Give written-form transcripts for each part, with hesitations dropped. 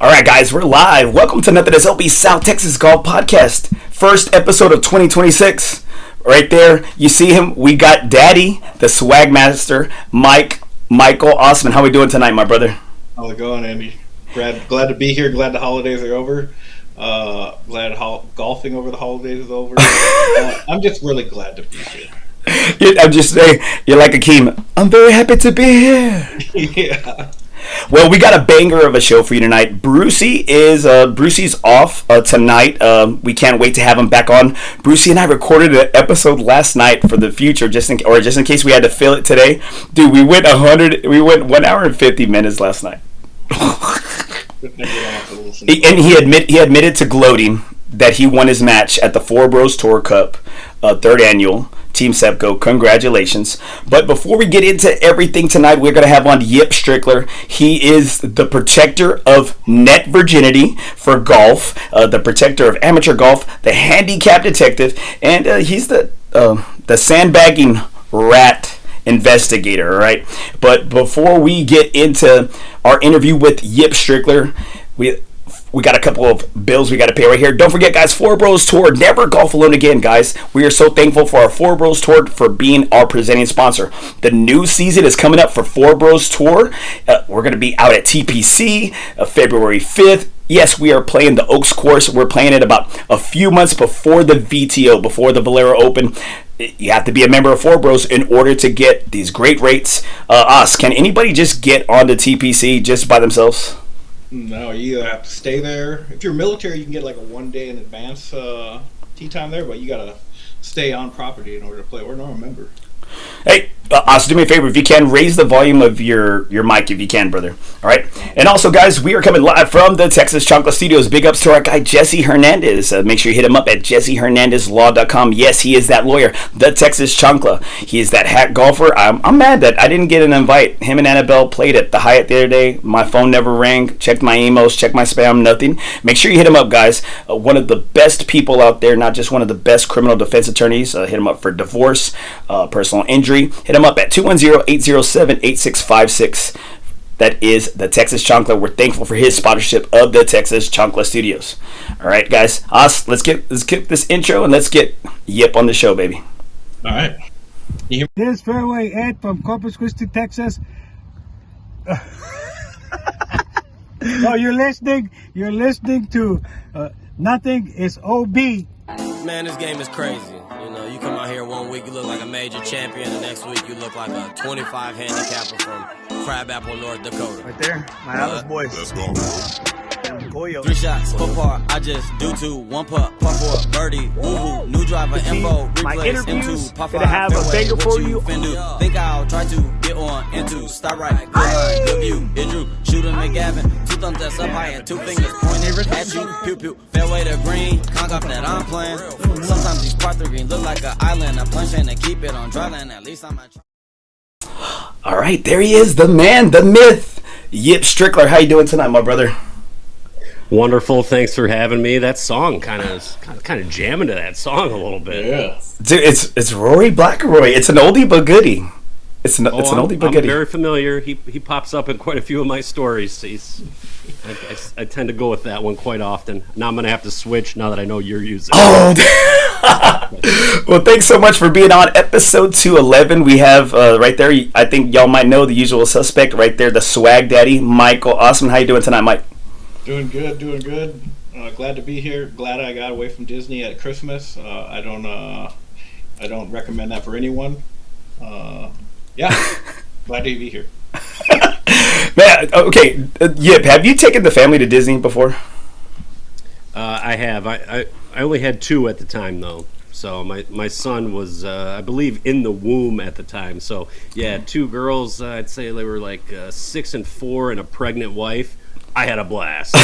All right, guys, we're live. Welcome to Nothing Is LB South Texas Golf Podcast. First episode of 2026. Right there, you see him. We got Daddy, the swag master, Michael Ostman. How we doing tonight, my brother? How's it going, Andy? Glad to be here. Glad the holidays are over. Glad golfing over the holidays is over. I'm just really glad to be here. I'm just saying, you're like Akeem. I'm very happy to be here. Yeah. Well, we got a banger of a show for you tonight. Brucey's off tonight. We can't wait to have him back on. Brucey and I recorded an episode last night for the future, just in case we had to fill it today. Dude, we went 1 hour and 50 minutes last night. And he admitted to gloating that he won his match at the FOREBROS Tour Cup, third annual. Team Sepco, congratulations. But before we get into everything tonight, we're going to have on Yip Strickler. He is the protector of net virginity for golf, the protector of amateur golf, the handicap detective, and he's the sandbagging rat investigator, all right? But before we get into our interview with Yip Strickler, we got a couple of bills we got to pay right here. Don't forget, guys, FOREBROS Tour. Never golf alone again, guys. We are so thankful for our FOREBROS Tour for being our presenting sponsor. The new season is coming up for FOREBROS Tour. We're going to be out at TPC February 5th. Yes, we are playing the Oaks course. We're playing it about a few months before the VTO, before the Valero Open. You have to be a member of FOREBROS in order to get these great rates. Can anybody just get on the TPC just by themselves? No, you either have to stay there. If you're military, you can get like a 1 day in advance tee time there, but you gotta stay on property in order to play. We're not a member. Hey, also do me a favor, if you can, raise the volume of your mic if you can, brother. All right. And also, guys, we are coming live from the Texas Chancla Studios. Big ups to our guy, Jesse Hernandez. Make sure you hit him up at jessehernandezlaw.com. Yes, he is that lawyer, the Texas Chancla. He is that hack golfer. I'm mad that I didn't get an invite. Him and Annabelle played at the Hyatt the other day. My phone never rang. Checked my emails, checked my spam, nothing. Make sure you hit him up, guys. One of the best people out there, not just one of the best criminal defense attorneys. Hit him up for divorce, personal injury. Hit him up at 210-807-8656. That is the Texas Chancla. We're thankful for his sponsorship of the Texas Chancla Studios. All right, guys. Let's get this intro and let's get Yip on the show, baby. All right. This is Fairway Ed from Corpus Christi, Texas. Oh, you're listening to Nothing Is OB. Man, this game is crazy. You know, you come out here 1 week, you look like a major champion. The next week, you look like a 25 handicapper from Crabapple, North Dakota. Right there, my Alice boys. Let's go, bro. 3 shots, 4 par, I just do 2, 1 putt, par 4, birdie, woohoo, new driver, info, My replace, interviews, M2, par 5, gonna have a fairway, banger what for you. finna do? Think I'll try to get on into, start right, good line, good view, it drew, shooter McGavin, 2 thumbs that's up high and 2 fingers pointed at you, pew pew, fairway to green, conk off that I'm playing, sometimes these par 3 green look like an island, I plunge in and keep it on dry land, at least I'm not. All right, there he is, the man, the myth, Yip Strickler. How you doing tonight, my brother? Wonderful. Thanks for having me. That song kind of jamming to that song a little bit. Yeah. Dude, it's Rory Blackroy. It's an oldie but goodie. It's an oldie but goodie. I'm very familiar. He pops up in quite a few of my stories. I tend to go with that one quite often. Now I'm going to have to switch now that I know you're using it. Oh, well, thanks so much for being on episode 211. We have right there, I think y'all might know the usual suspect right there, the swag daddy, Michael Ostman. How you doing tonight, Mike? Doing good. Glad to be here. Glad I got away from Disney at Christmas. I don't recommend that for anyone. Yeah, glad to be here. Man, okay, Yip, have you taken the family to Disney before? I have. I only had 2 at the time, though. So my son was, I believe, in the womb at the time. So, yeah, 2 girls, I'd say they were like 6 and 4 and a pregnant wife. I had a blast.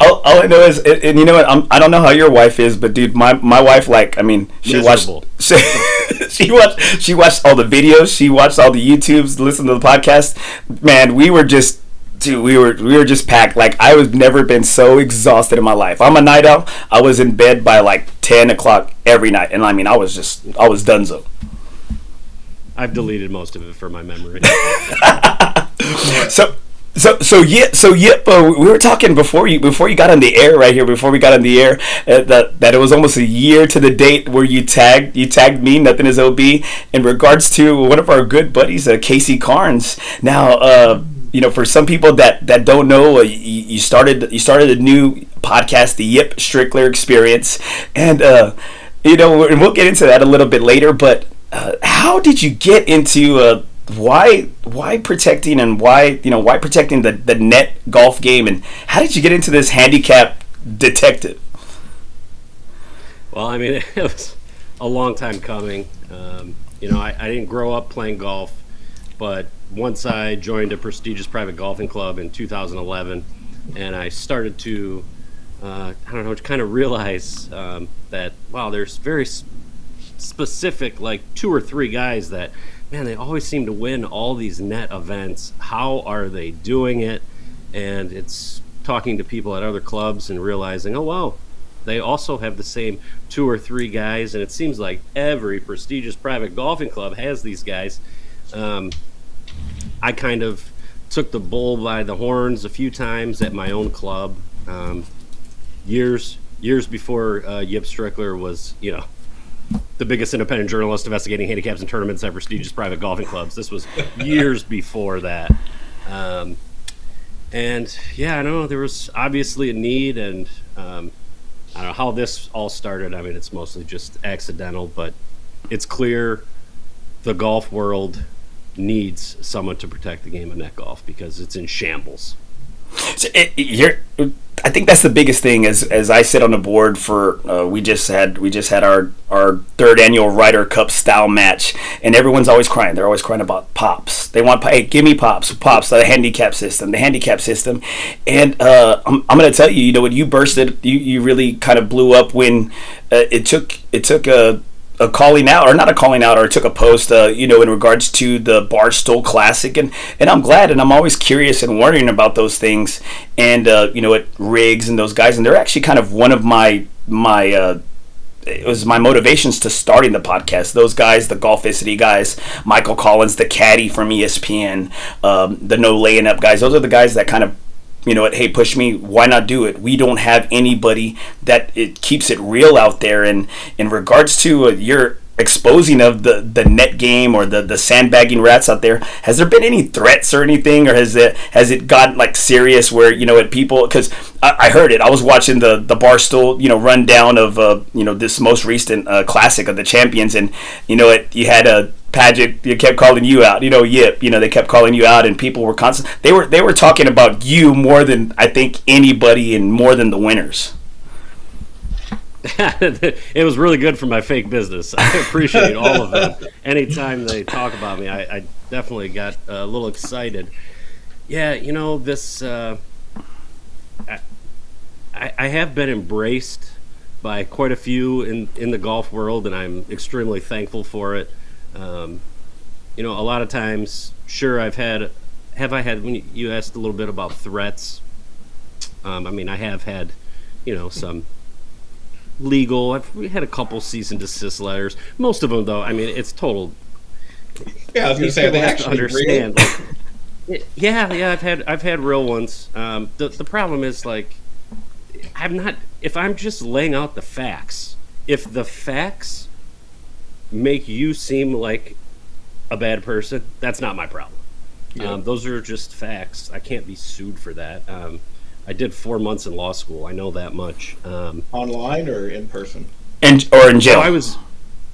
all I know is, and you know what? I don't know how your wife is, but dude, my wife, like, I mean, she Miserable. watched all the videos, she watched all the YouTubes, listened to the podcast. Man, we were just packed. Like, I was never been so exhausted in my life. I'm a night owl. I was in bed by like 10 o'clock every night, and I mean, I was donezo. I've deleted most of it for my memory. Yip, we were talking before you got on the air right here. Before we got on the air, that it was almost a year to the date where you tagged me, Nothing Is OB, in regards to one of our good buddies, Casey Carnes. Now, for some people that don't know, you started a new podcast, the Yip Strickler Experience, and and we'll get into that a little bit later. But how did you get into why protecting and why protecting the net golf game, and how did you get into this handicap detective? Well, I mean, it was a long time coming. I didn't grow up playing golf, but once I joined a prestigious private golfing club in 2011, and I started to, kind of realize that, wow, there's very specific, like 2 or 3 guys that, man, they always seem to win all these net events. How are they doing it? And it's talking to people at other clubs and realizing, oh, wow, they also have the same 2 or 3 guys, and it seems like every prestigious private golfing club has these guys. I kind of took the bull by the horns a few times at my own club, years before Yip Strickler was, the biggest independent journalist investigating handicaps and tournaments at prestigious private golfing clubs. This was years before that. And yeah, I know there was obviously a need, and I don't know how this all started. I mean, it's mostly just accidental, but it's clear the golf world needs someone to protect the game of net golf because it's in shambles. So I think that's the biggest thing. As I sit on the board for, we just had our 3rd annual Ryder Cup style match, and everyone's always crying. They're always crying about pops. They want, hey, give me pops, the handicap system, and I'm going to tell you, when you bursted, you really kind of blew up when it took a calling out, or not a calling out, or took a post, in regards to the Barstol Classic, and I'm glad, and I'm always curious and wondering about those things, and at Riggs and those guys, and they're actually kind of one of my it was my motivations to starting the podcast. Those guys, the Golficity guys, Michael Collins, the caddy from ESPN, the No Laying Up guys, those are the guys that kind of, hey, push me, why not do it? We don't have anybody that it keeps it real out there. And in regards to your exposing of the net game or the sandbagging rats out there, has there been any threats or anything, or has it gotten like serious where, at people, because I heard it, I was watching the Barstool, rundown of, this most recent classic of the champions, and, you had a Paget, you kept calling you out, Yip, they kept calling you out, and people were constant. They were talking about you more than I think anybody, and more than the winners. It was really good for my fake business. I appreciate all of them. Anytime they talk about me, I definitely got a little excited. Yeah, this I have been embraced by quite a few in the golf world, and I'm extremely thankful for it. A lot of times, sure, have I had, when you asked a little bit about threats, I have had, some legal, we had a couple cease and desist letters. Most of them, though, it's total. Yeah, I was going to say, they actually understand. Like, I've had real ones. The problem is, like, if I'm just laying out the facts, if the facts make you seem like a bad person, that's not my problem. Yeah. Those are just facts. I can't be sued for that. I did 4 months in law school. I know that much. Online or in person? Or in jail? I was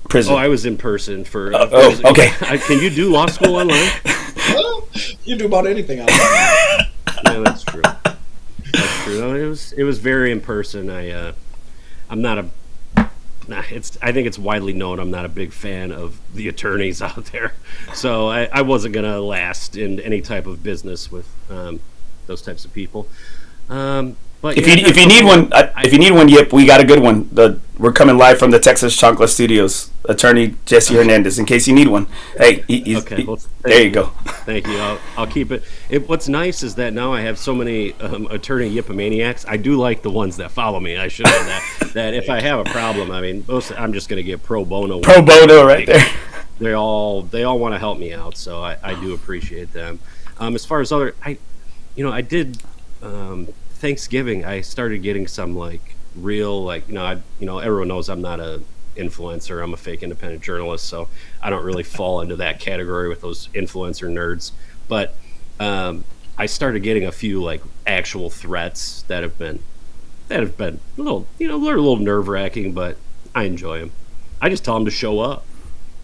prison. I was in person for. Okay. Can you do law school online? Well, you do about anything online. Yeah, that's true. That's true. No, it was very in person. I'm not a. I think it's widely known I'm not a big fan of the attorneys out there, so I wasn't gonna last in any type of business with those types of people. But if you need one, Yip, we got a good one. We're coming live from the Texas Chancla Studios. Attorney Jesse Hernandez. In case you need one, hey, there you go. Thank you. I'll keep it. What's nice is that now I have so many attorney Yipomaniacs. I do like the ones that follow me. I should know that. That if I have a problem, I'm just going to get pro bono. Pro bono, right there. They all want to help me out, so I do appreciate them. As far as I did Thanksgiving. I started getting some like real like everyone knows I'm not a influencer. I'm a fake independent journalist, so I don't really fall into that category with those influencer nerds. But I started getting a few like actual threats that have been a little they're a little nerve wracking, but I enjoy them. I just tell them to show up.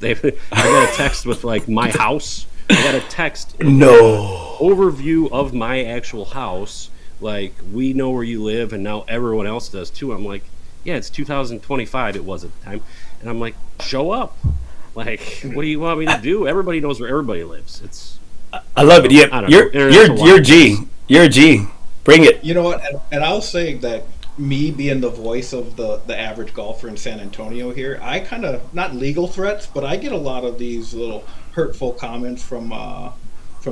I got a text with like my house. I got a text overview of my actual house. Like, we know where you live, and now everyone else does too. I'm like, yeah, it's 2025. It was at the time, and I'm like, show up. Like, what do you want me to do? Everybody knows where everybody lives. It's. I love it. Yeah, you're G. You're a G. Bring it. You know what? And I'll say that me being the voice of the average golfer in San Antonio here, I kind of, not legal threats, but I get a lot of these little hurtful comments from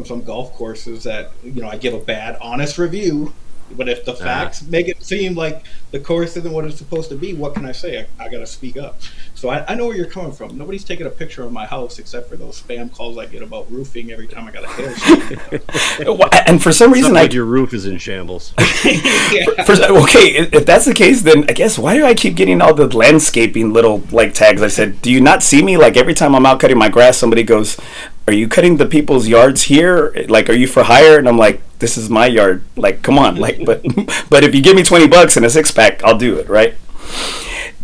some golf courses that, I give a bad, honest review. But if the facts make it seem like the course isn't what it's supposed to be, what can I say? I got to speak up. So I know where you're coming from. Nobody's taking a picture of my house except for those spam calls I get about roofing every time I got a hail. And for some reason, your roof is in shambles. If that's the case, then I guess why do I keep getting all the landscaping little like tags? I said, do you not see me? Like every time I'm out cutting my grass, somebody goes, "Are you cutting the people's yards here? Like, are you for hire?" And I'm like, "This is my yard. Like, come on. Like, but if you give me $20 and a 6-pack, I'll do it, right?"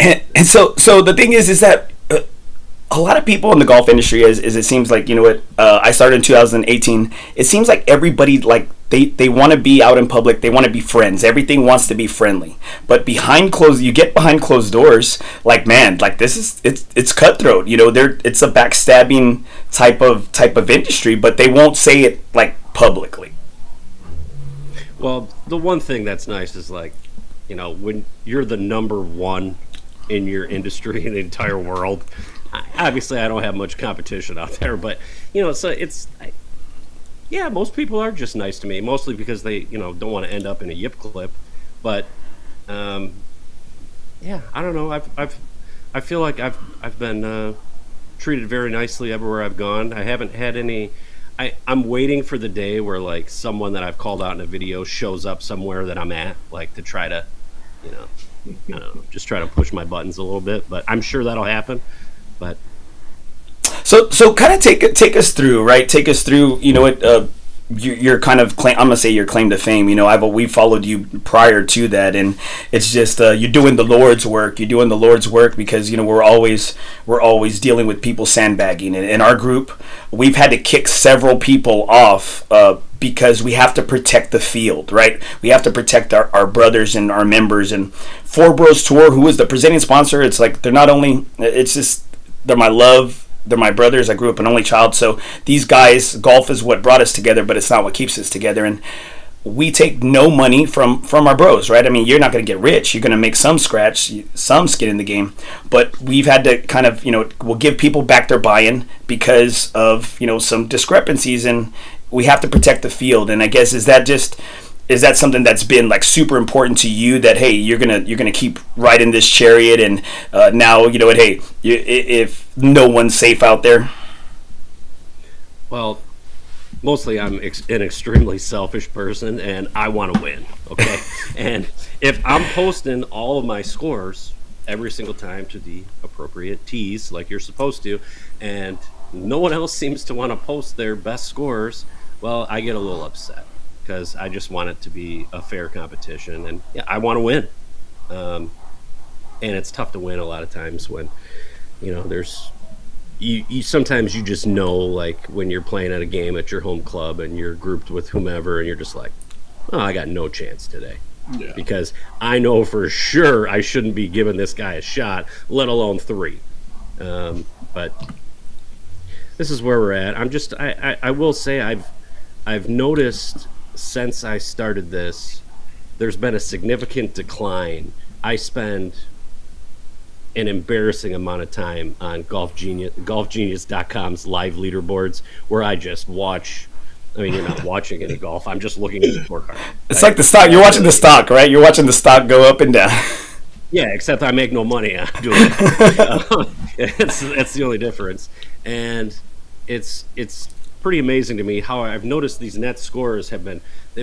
And so the thing is that a lot of people in the golf industry is it seems like, I started in 2018. It seems like everybody like they want to be out in public. They want to be friends. Everything wants to be friendly. But you get behind closed doors. Like, man, like it's cutthroat. It's a backstabbing type of industry, but they won't say it like publicly. Well, the one thing that's nice is like, when you're the number one in your industry in the entire world. Obviously, I don't have much competition out there, but so it's. Most people are just nice to me, mostly because they don't want to end up in a Yip clip. But I don't know. I feel like I've been treated very nicely everywhere I've gone. I haven't had any. I'm waiting for the day where like someone that I've called out in a video shows up somewhere that I'm at, like to try to, I don't know, just try to push my buttons a little bit. But I'm sure that'll happen. But so kind of take us through, right? Take us through. Your kind of claim. I'm gonna say your claim to fame. We followed you prior to that, and it's just you're doing the Lord's work. You're doing the Lord's work because we're always dealing with people sandbagging. And in our group, we've had to kick several people off because we have to protect the field, right? We have to protect our brothers and our members. And FOREBROS Tour, who is the presenting sponsor, it's like they're not only. It's just they're my love. They're my brothers. I grew up an only child. So these guys, golf is what brought us together, but it's not what keeps us together. And we take no money from our bros, right? I mean, you're not going to get rich. You're going to make some scratch, some skin in the game. But we've had to kind of, we'll give people back their buy-in because of, some discrepancies, and we have to protect the field. And I guess, is that something that's been like super important to you, that hey, you're gonna keep riding this chariot, and now hey, if no one's safe out there? Well, mostly I'm an extremely selfish person, and I want to win. Okay, and if I'm posting all of my scores every single time to the appropriate tees like you're supposed to, and no one else seems to want to post their best scores, well, I get a little upset. Because I just want it to be a fair competition, and I want to win. And it's tough to win a lot of times when, there's you sometimes you just know, like when you're playing at a game at your home club and you're grouped with whomever, and you're just like, oh, I got no chance today. Yeah. Because I know for sure I shouldn't be giving this guy a shot, let alone 3. But this is where we're at. I will say I've noticed since I started this, there's been a significant decline. I spend an embarrassing amount of time on golfgenius.com's live leaderboards, where I just watch. I mean, you're not watching any golf. I'm just looking at the scorecard. It's like the stock. You're watching the stock, right? You're watching the stock go up and down. Yeah, except I make no money on doing it. That's the only difference. And it's pretty amazing to me how I've noticed these net scores they've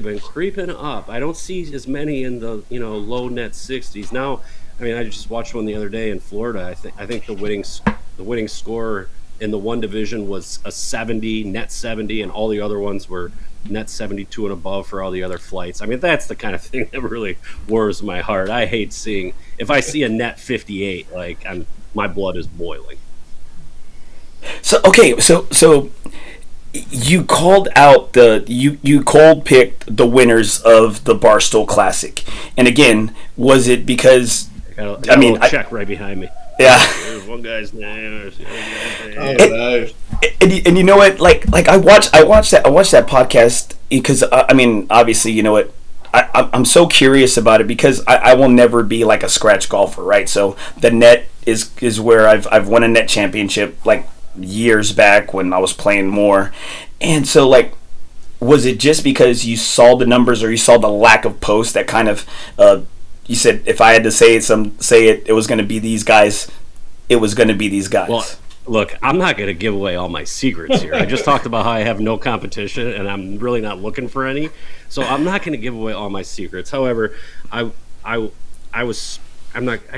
been creeping up. I don't see as many in the low net 60s now. I mean, I just watched one the other day in Florida. I think the winning score in the one division was a 70, net 70, and all the other ones were net 72 and above for all the other flights. I mean, that's the kind of thing that really warms my heart. I hate seeing, if I see a net 58, like my blood is boiling. So okay, so you called out you cold picked the winners of the Barstool Classic, and again, was it because I mean, check right behind me. Yeah, there's one guy's name. Nice. And you know what? Like I watched that podcast because I mean, obviously, you know what. I'm so curious about it because I will never be like a scratch golfer, right? So the net is where I've won a net championship like years back when I was playing more, and so like, was it just because you saw the numbers or you saw the lack of posts that kind of you said if I had to say it was going to be these guys, it was going to be these guys. Well, look, I'm not going to give away all my secrets here. I just talked about how I have no competition and I'm really not looking for any, so I'm not going to give away all my secrets. However, I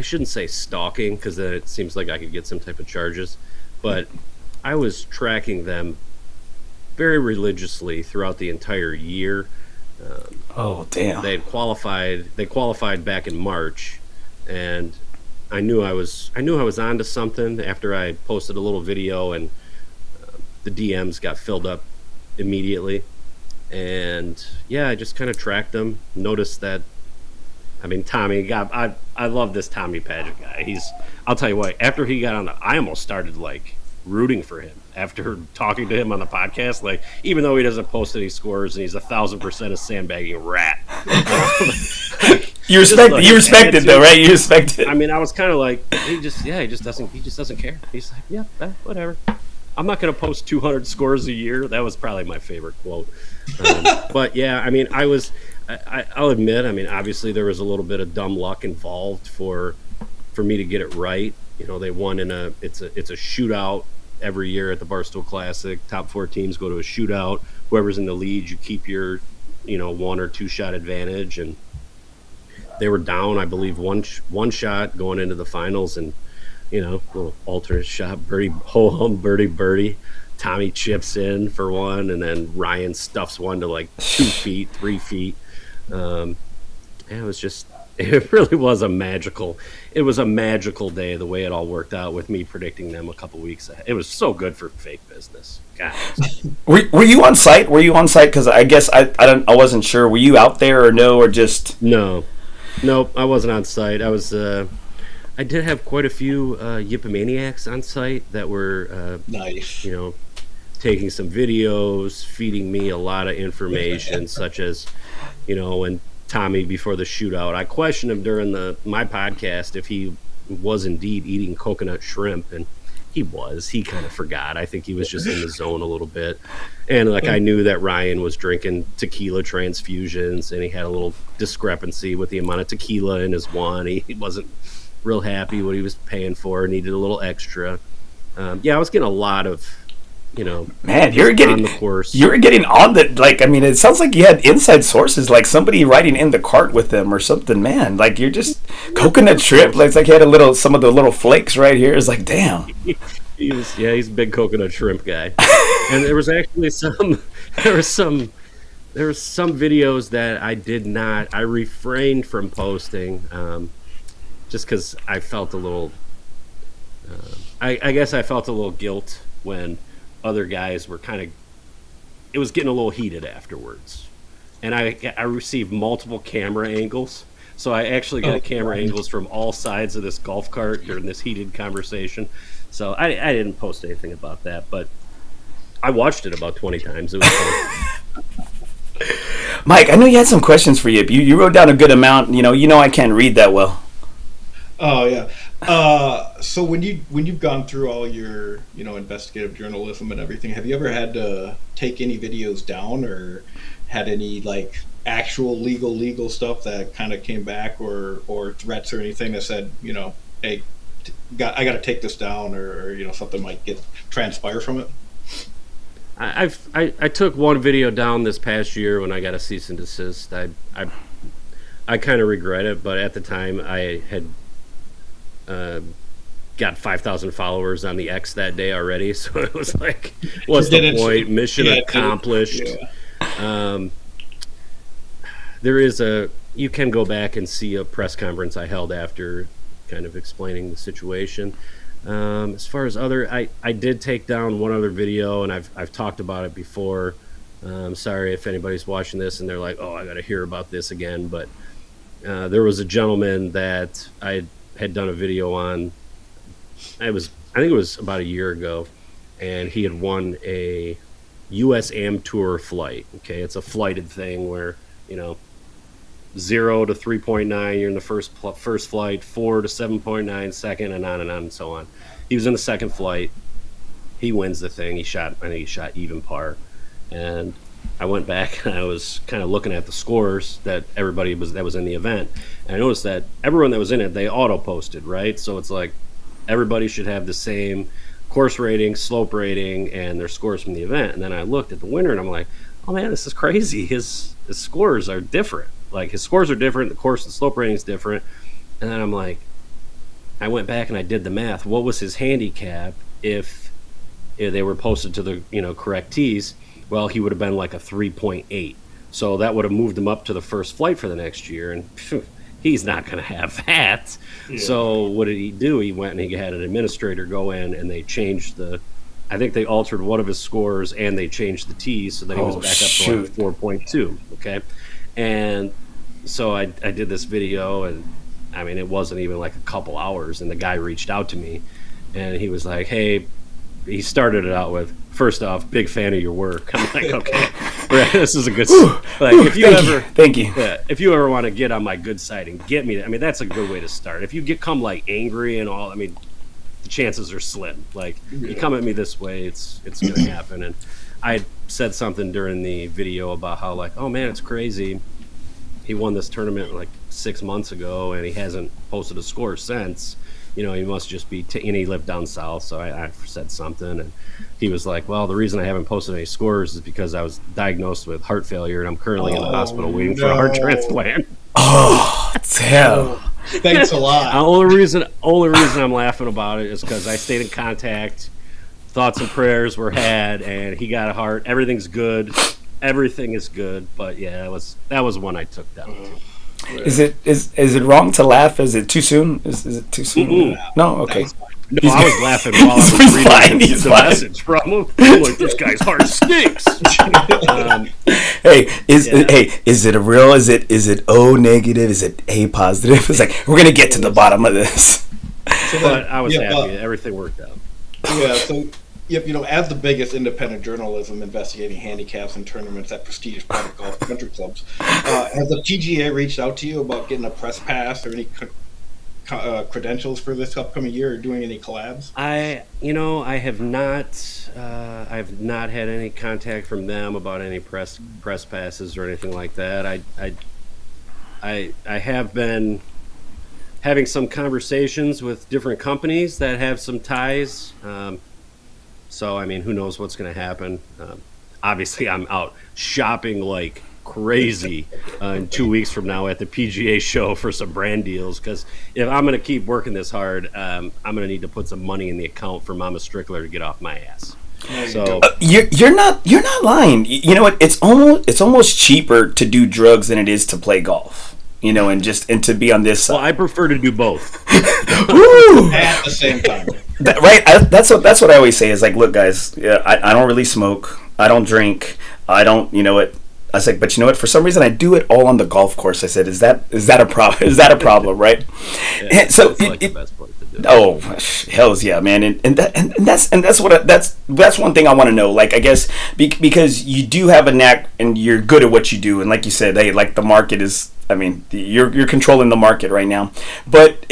shouldn't say stalking because then it seems like I could get some type of charges, but I was tracking them very religiously throughout the entire year. Oh damn! They qualified back in March, and I knew I was onto something after I posted a little video, and the DMs got filled up immediately. And yeah, I just kind of tracked them. Noticed that. I mean, Tommy. I love this Tommy Paget guy. I'll tell you what. After he got on I almost started like rooting for him after talking to him on the podcast. Like, even though he doesn't post any scores and he's 1,000% a sandbagging rat. You respect it though, right? You respect it. I mean, I was kind of like, he just doesn't care. He's like, yeah, whatever. I'm not going to post 200 scores a year. That was probably my favorite quote. But yeah, I mean, I'll admit, I mean, obviously there was a little bit of dumb luck involved for me to get it right. You know, they won it's a shootout every year at the Barstool Classic. Top 4 teams go to a shootout. Whoever's in the lead, you keep your, 1 or 2 shot advantage. And they were down, I believe, one shot going into the finals, and little alternate shot, birdie. Tommy chips in for one, and then Ryan stuffs one to like 2 feet, 3 feet. It really was a magical day the way it all worked out with me predicting them a couple weeks ahead. It was so good for fake business. God. Were you on site? Because I guess I wasn't sure. Were you out there or no, or just no? Nope, I wasn't on site. I did have quite a few Yipomaniacs on site that were nice. Taking some videos, feeding me a lot of information, such as, when Tommy, before the shootout, I questioned him during my podcast if he was indeed eating coconut shrimp, and he was. He kind of forgot. I think he was just in the zone a little bit. And I knew that Ryan was drinking tequila transfusions, and he had a little discrepancy with the amount of tequila in his one. He wasn't real happy what he was paying for, needed a little extra. I was getting a lot of, man, you're getting on the course. You're getting on the, I mean, it sounds like you had inside sources, like somebody riding in the cart with them or something, man. Like, you're just coconut shrimp. Like, it's like he had some of the little flakes right here. It's like, damn. He's a big coconut shrimp guy. And there was actually some videos that I refrained from posting, just because I felt a little, I guess I felt a little guilt when other guys were it was getting a little heated afterwards. And I received multiple camera angles. So I actually got camera angles from all sides of this golf cart during this heated conversation. So I didn't post anything about that, but I watched it about 20 times. It was fun. Mike, I know you had some questions for Yip. You wrote down a good amount. I can't read that well. Oh yeah. So when you've gone through all your investigative journalism and everything, have you ever had to take any videos down or had any like actual legal stuff that kind of came back or threats or anything that said hey, I got to take this down or something might transpire from it? I took one video down this past year when I got a cease and desist. I kind of regret it, but at the time I had got 5,000 followers on the X that day already, so it was like, what's the point? Mission accomplished. There is you can go back and see a press conference I held after kind of explaining the situation. As far as I did take down one other video, and I've talked about it before. Sorry if anybody's watching this and they're like, oh, I got to hear about this again. But there was a gentleman that I had done a video on. I think it was about a year ago, and he had won a U.S. Am Tour flight. Okay, it's a flighted thing where 0 to 3.9, you're in the first flight, 4 to 7.9 second, and on and so on. He was in the second flight. He wins the thing. I think he shot even par. And I went back and I was kind of looking at the scores that everybody that was in the event. And I noticed that everyone that was in it, they auto-posted, right? So it's like everybody should have the same course rating, slope rating, and their scores from the event. And then I looked at the winner and I'm like, oh man, this is crazy. His scores are different. Like, his scores are different, the course and slope rating is different. And then I'm like, I went back and I did the math. What was his handicap if they were posted to the correct tees? Well, he would have been like a 3.8. So that would have moved him up to the first flight for the next year. And he's not going to have that. Yeah. So what did he do? He went and he had an administrator go in and they changed I think they altered one of his scores and they changed the tees so that he was back up to like 4.2. Okay. And so I did this video, and I mean, it wasn't even like a couple hours, and the guy reached out to me, and he was like, hey, he started it out with, first off, big fan of your work. I'm like, okay, this is a good like, if you thank you. Yeah, if you ever want to get on my good side and get me, I mean, that's a good way to start. If you come like angry and all, I mean, the chances are slim. Like, you come at me this way, it's going to happen. And I said something during the video about how, like, oh man, it's crazy. He won this tournament like 6 months ago, and he hasn't posted a score since. He must just be. And he lived down south, so I said something, and he was like, "Well, the reason I haven't posted any scores is because I was diagnosed with heart failure, and I'm currently in the hospital waiting for a heart transplant." Oh, damn! Thanks a lot. The only reason I'm laughing about it is because I stayed in contact. Thoughts and prayers were had, and he got a heart. Everything's good. Everything is good. But yeah, that was one I took down. Is it wrong to laugh? Is it too soon? Is it too soon? Mm-mm. No, okay. No, I was laughing while I was reading the message from him. I'm like, this guy's heart stinks. Is it a real? Is it O negative? Is it A positive? It's like, we're gonna get to the bottom of this. But I was happy. Everything worked out. Yeah. So, as the biggest independent journalism investigating handicaps and tournaments at prestigious private golf country clubs, has the PGA reached out to you about getting a press pass or any credentials for this upcoming year, or doing any collabs? I have not. I've not had any contact from them about any press passes or anything like that. I have been having some conversations with different companies that have some ties. So, I mean, who knows what's going to happen? Obviously, I'm out shopping like crazy in 2 weeks from now at the PGA show for some brand deals, because if I'm going to keep working this hard, I'm going to need to put some money in the account for Mama Strickler to get off my ass. So you're not lying. You know what? It's almost cheaper to do drugs than it is to play golf. And to be on this side. Well, I prefer to do both. At the same time. Right? That's what I always say is, like, look, guys, I don't really smoke. I don't drink. I don't, I was like, but you know what? For some reason, I do it all on the golf course. I said, is that a problem? Is that a problem, right? Yeah, so that's like the best place to do it. Oh, hells yeah, man! And that's one thing I want to know. Like, I guess because you do have a knack and you're good at what you do, and like you said, hey, like, the market is. I mean, you're controlling the market right now, but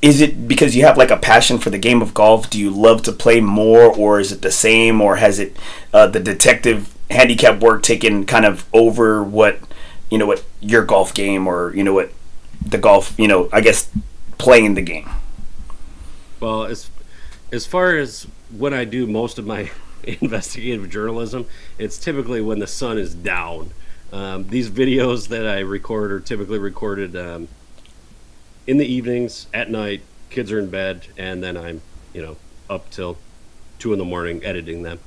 is it because you have like a passion for the game of golf? Do you love to play more, or is it the same, or has it the detective handicap work taken kind of over what your golf game, or what the golf, I guess, playing the game? Well, as far as when I do most of my investigative journalism, it's typically when the sun is down. These videos that I record are typically recorded in the evenings, at night. Kids are in bed, and then I'm, up till 2 in the morning editing them.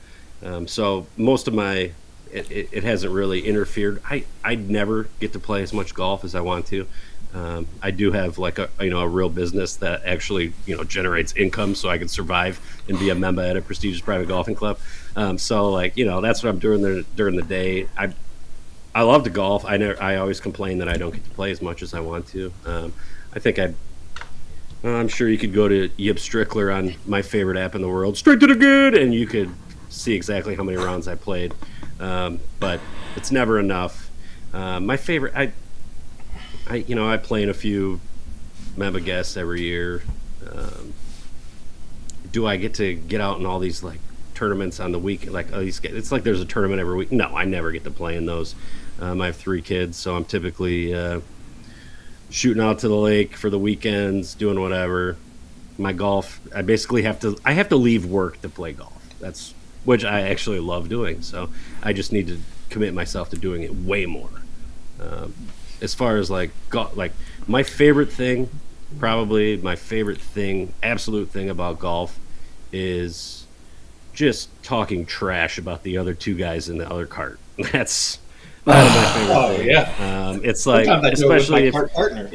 So most of it hasn't really interfered. I never get to play as much golf as I want to. I do have like a real business that actually generates income, so I can survive and be a member at a prestigious private golfing club. So that's what I'm doing during the day. I love to golf. I always complain that I don't get to play as much as I want to. I'm sure you could go to Yip Strickler on my favorite app in the world, Straight to the Good, and you could see exactly how many rounds I played. But it's never enough. My favorite, I play in a few member guests every year. Do I get to get out in all these like tournaments on the week? It's like there's a tournament every week. No, I never get to play in those. I have 3 kids, so I'm typically shooting out to the lake for the weekends, doing whatever. My golf, I basically have to leave work to play golf. Which I actually love doing. So I just need to commit myself to doing it way more. As far as my favorite thing, absolute thing about golf is just talking trash about the other 2 guys in the other cart. That's my favorite thing. Yeah. It's like, especially if partner.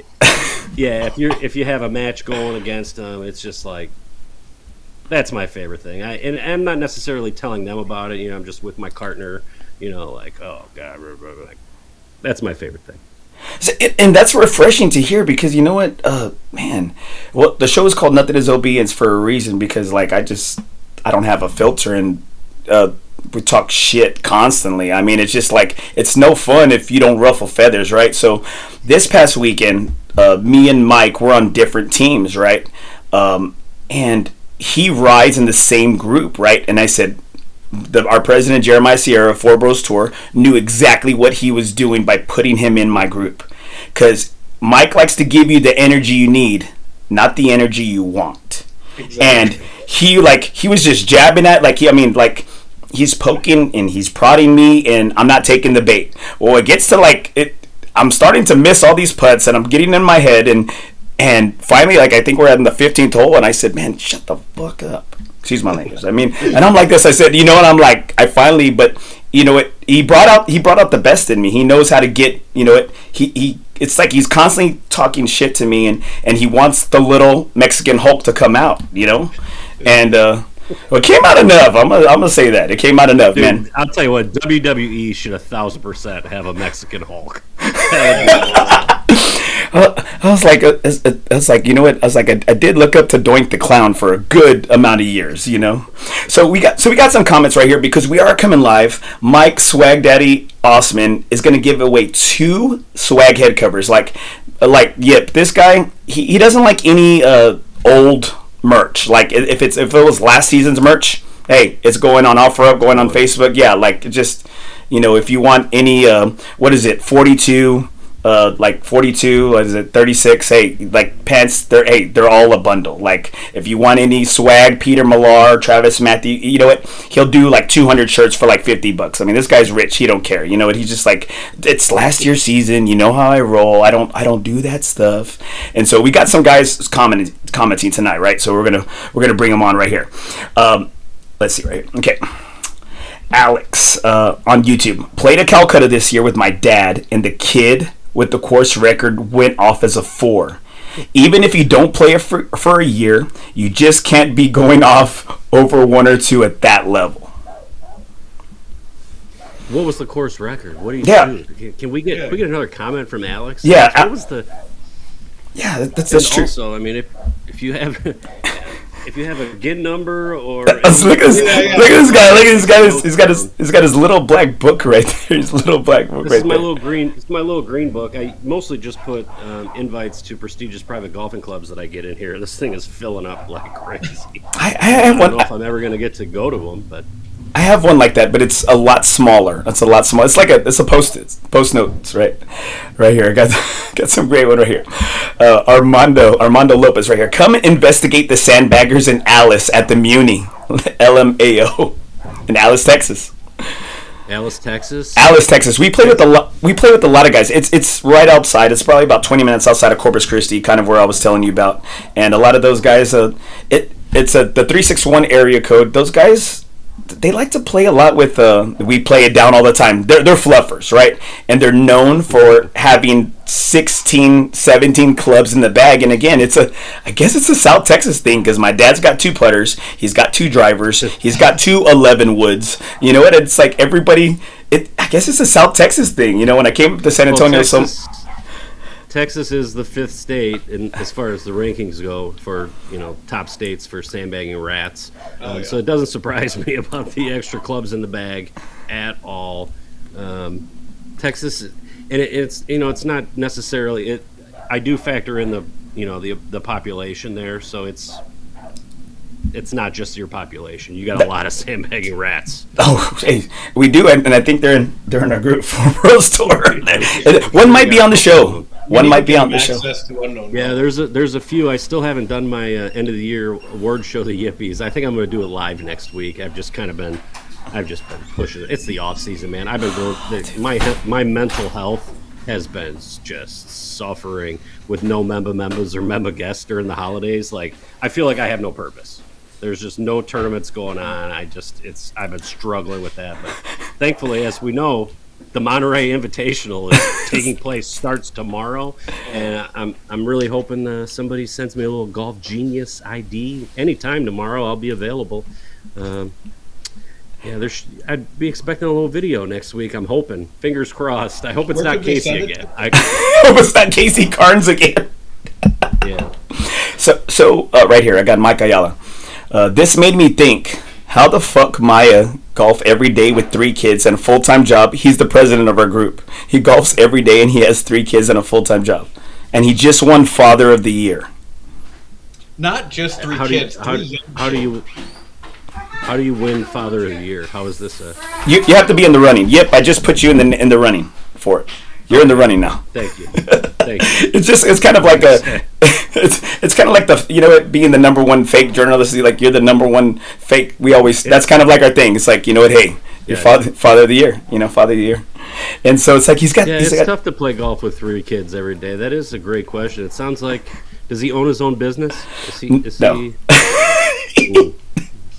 Yeah, if you have a match going against them, it's just like, that's my favorite thing. And I'm not necessarily telling them about it. I'm just with my partner. Oh god, that's my favorite thing. And that's refreshing to hear, because you know what, man. Well, the show is called Nothing Is Obedience for a reason, because I don't have a filter, and we talk shit constantly. I mean, it's just like, it's no fun if you don't ruffle feathers, right? So this past weekend, me and Mike were on different teams, right? And he rides in the same group, right? And I said, our president, Jeremiah Sierra, FOREBROS Tour, knew exactly what he was doing by putting him in my group. Because Mike likes to give you the energy you need, not the energy you want. Exactly. And he was just jabbing at, he's poking and he's prodding me, and I'm not taking the bait. Well, it gets to I'm starting to miss all these putts, and I'm getting in my head, and finally, I think we're at the 15th hole, and I said, man, shut the fuck up. Excuse my language. I mean, and I'm like this. I said, and I'm like, but you know what? He brought out the best in me. He knows how to get, it's like he's constantly talking shit to me, and he wants the little Mexican Hulk to come out, and well, it came out enough. I'm gonna say that it came out enough, dude, man. I'll tell you what, WWE should 1,000% have a Mexican Hulk. I was like, you know what? I was like, I did look up to Doink the Clown for a good amount of years, So we got some comments right here, because we are coming live. Mike Swag Daddy Ostman is going to give away 2 swag head covers. Like Yip, this guy, he doesn't like any old merch. Like if it was last season's merch, hey, it's going on OfferUp, going on Facebook. Yeah, just if you want any 42. 42, what is it, 36, hey, pants, they're all a bundle. If you want any swag, Peter Millar, Travis Matthew, you know what, he'll do 200 shirts for $50. I mean, this guy's rich, he don't care, you know what, he's just it's last year's season, you know how I roll, I don't do that stuff. And so we got some guys commenting tonight, right? So we're gonna bring them on right here. Let's see right here. Okay. Alex on YouTube, played at Calcutta this year with my dad, and the kid with the course record went off as a 4. Even if you don't play it for a year, you just can't be going off over 1 or 2 at that level. What was the course record? What do you do? Can we get another comment from Alex? Yeah. What was the? Yeah, that's true. Also, I mean, if you have a GIN number or look at this guy. Look at this guy. He's got his little black book right there. His little black book. This is my little green. It's my little green book. I mostly just put invites to prestigious private golfing clubs that I get in here. This thing is filling up like crazy. I don't know if I'm ever going to get to go to them, but I have one like that, but it's a lot smaller. It's a post notes right here. I got some great one right here. Armando Lopez right here. Come investigate the sandbaggers in Alice at the Muni. LMAO. in Alice, Texas. Alice, Texas. Alice, Texas. We play with a lot of guys. It's right outside. It's probably about 20 minutes outside of Corpus Christi, kind of where I was telling you about. And a lot of those guys, it's the 361 area code. Those guys, they like to play a lot with. We play it down all the time. They're fluffers, right? And they're known for having 16, 17 clubs in the bag. And again, I guess it's a South Texas thing, because my dad's got 2 putters, he's got 2 drivers, he's got 2 11 woods. You know what? It's like everybody. I guess it's a South Texas thing. You know, when I came up to San Antonio, Texas is the 5th state, in, as far as the rankings go, for top states for sandbagging rats. So it doesn't surprise me about the extra clubs in the bag at all. Texas, and it's not necessarily it. I do factor in the population there, so it's not just your population. You got a lot of sandbagging rats. Oh, hey, we do, and I think they're in our group FOREBROS tour. One might be on the show. One might be on the show. Yeah, there's a few. I still haven't done my end of the year award show, the Yippies. I think I'm going to do it live next week. I've just been pushing it. It's the off season, man. I've been going. My mental health has been just suffering with no members or member guests during the holidays. Like, I feel like I have no purpose. There's just no tournaments going on. I've been struggling with that, but thankfully, as we know, the Monterey Invitational is taking place, starts tomorrow, and I'm really hoping somebody sends me a little Golf Genius ID anytime tomorrow. I'll be available. I'd be expecting a little video next week. I'm hoping. Fingers crossed. I hope it's not Casey again. I hope it's not Casey Carnes again. Yeah. So right here, I got Mike Ayala. This made me think, how the fuck Maya golf every day with 3 kids and a full-time job? He's the president of our group. He golfs every day and he has 3 kids and a full-time job. And he just won Father of the Year. Not just 3 kids. How do you win Father of the Year? How is this You have to be in the running. Yep, I just put you in the running for it. You're in the running now. Thank you. It's kind of like it's kind of like the being the number 1 fake journalist. Like, you're the number 1 fake. That's kind of like our thing. It's like, hey, you're father of the year. Father of the year. And so it's like he's got. Yeah, it's tough to play golf with 3 kids every day. That is a great question. It sounds like, does he own his own business? No.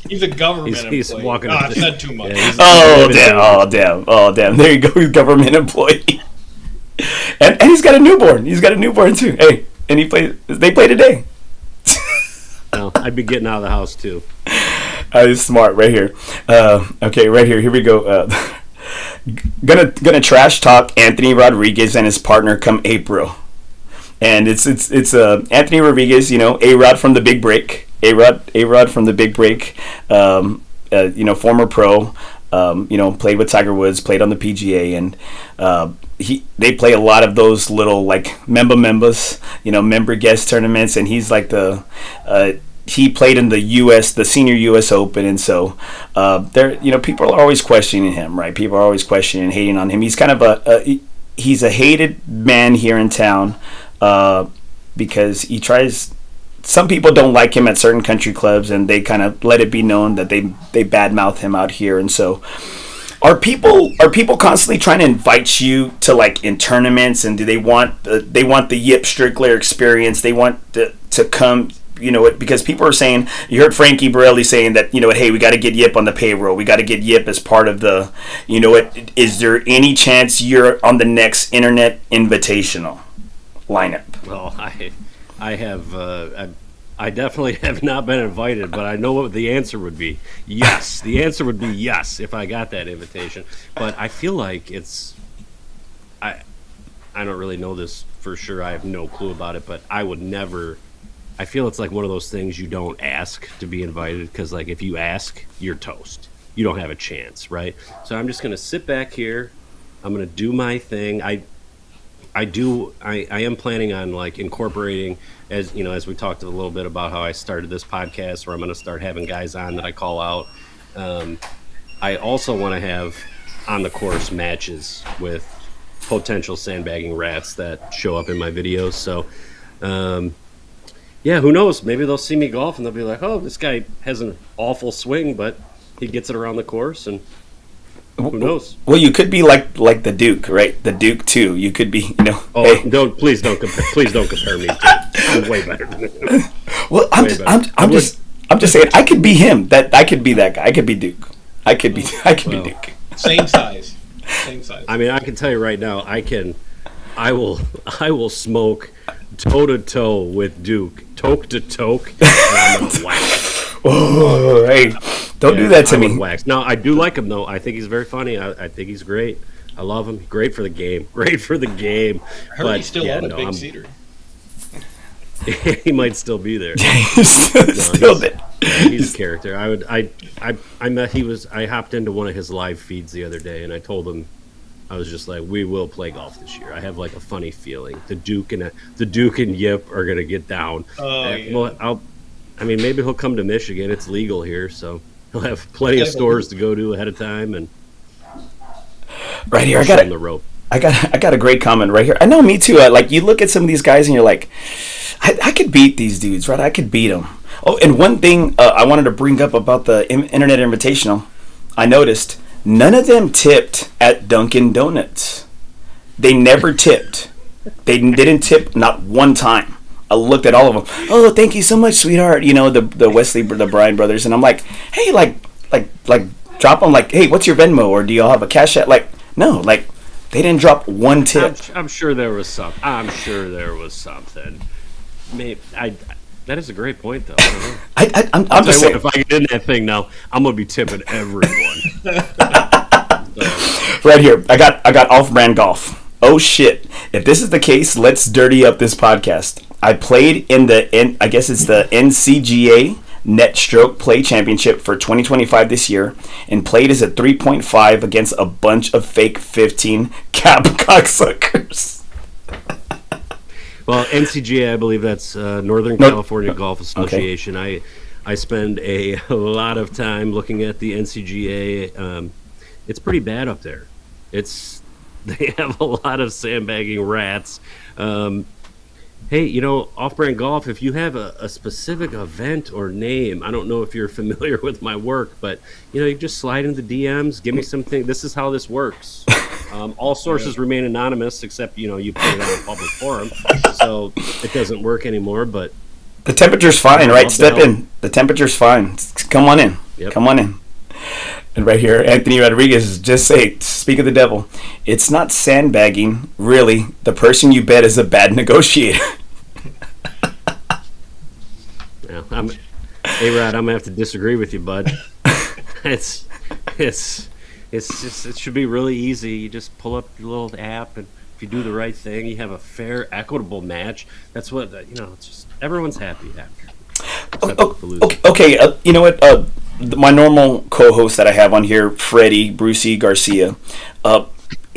He's a government employee. He's walking. I said too much. Yeah, damn. There you go. He's a government employee. And he's got a newborn. He's got a newborn too. Hey, and they play today. Well, I'd be getting out of the house too. He's smart right here. Okay, right here. Here we go. Gonna trash talk Anthony Rodriguez and his partner come April. And it's Anthony Rodriguez, A-Rod from the Big Break. A-Rod from the Big Break. Former pro. Played with Tiger Woods, played on the PGA, and they play a lot of those little members, member guest tournaments, and he's like he played in the senior US Open, and so people are always questioning him, right? People are always questioning and hating on him. He's kind of he's a hated man here in town because he tries. Some people don't like him at certain country clubs, and they kind of let it be known that they badmouth him out here. And so, are people constantly trying to invite you to in tournaments? And do they want the Yip Strickler Experience? They want to come, because people are saying. You heard Frankie Borelli saying that hey, we got to get Yip on the payroll. We got to get Yip as part of the. Is there any chance you're on the next Internet Invitational lineup? Well, I definitely have not been invited, but I know what the answer would be. Yes. The answer would be yes if I got that invitation. But I feel like I don't really know this for sure. I have no clue about it, but I would never. I feel it's like one of those things you don't ask to be invited, because if you ask, you're toast. You don't have a chance, right? So I'm just going to sit back here. I'm going to do my thing. I am planning on incorporating, as we talked a little bit about how I started this podcast, where I'm going to start having guys on that I call out. I also want to have on the course matches with potential sandbagging rats that show up in my videos. So, who knows? Maybe they'll see me golf and they'll be like, "Oh, this guy has an awful swing, but he gets it around the course, and who knows? Well, you could be like the Duke, right? The Duke too. You could be, Oh, hey. please don't compare me. I'm way better than him. Well, I'm just saying I could be him. That I could be that guy. I could be Duke. I could be Duke. Same size. I mean, I can tell you right now, I will smoke toe to toe with Duke, toke to toke, and I'm gonna wax. Oh, hey, don't do that to me. Wax. Now, I do like him though. I think he's very funny. I think he's great. I love him. Great for the game. Great for the game. I heard he's still on a big cedar. He might still be there. Still there. He's a character. I hopped into one of his live feeds the other day, and I told him, I was just like, we will play golf this year. I have like a funny feeling the Duke and Yip are gonna get down. Oh, yeah. Well, maybe he'll come to Michigan. It's legal here, so he'll have plenty of stores to go to ahead of time. And right here, on the rope. I got a great comment right here. I know, me too. Like, you look at some of these guys and you're like, I could beat these dudes, right? I could beat them. Oh, and one thing I wanted to bring up about the Internet Invitational, I noticed none of them tipped at Dunkin' Donuts. They never tipped. They didn't tip not one time. I looked at all of them. Oh, thank you so much, sweetheart. You know, the Wesley, the Bryan brothers, and I'm like, hey, like drop them. Like, hey, what's your Venmo, or do y'all have a Cash App? Like, no, like they didn't drop one tip. I'm sure there was some. I'm sure there was something. Maybe that is a great point, though. I'm just saying. If I get in that thing now, I'm gonna be tipping everyone. Right here, I got off-brand golf. Oh shit! If this is the case, let's dirty up this podcast. I played in I guess it's the NCGA Net Stroke Play Championship for 2025 this year, and played as a 3.5 against a bunch of fake 15 cap cocksuckers. Well, NCGA, I believe that's Northern California Golf Association. Okay. I spend a lot of time looking at the NCGA. It's pretty bad up there. They have a lot of sandbagging rats. Hey, you know, off-brand golf, if you have a specific event or name, I don't know if you're familiar with my work, but, you know, you just slide into the DMs, give me something. This is how this works. All sources remain anonymous, except, you know, you put it on a public forum, so it doesn't work anymore, but... The temperature's fine, right? Step in. The temperature's fine. Come on in. Yep. Come on in. And right here, Anthony Rodriguez, just say, speak of the devil, it's not sandbagging, really. The person you bet is a bad negotiator. Yeah, A-Rod, I'm going to have to disagree with you, bud. It's just, it should be really easy. You just pull up your little app, and if you do the right thing, you have a fair, equitable match. That's what, you know, it's just, everyone's happy after. Okay, you know what? My normal co-host that I have on here, Freddie, Brucey, Garcia,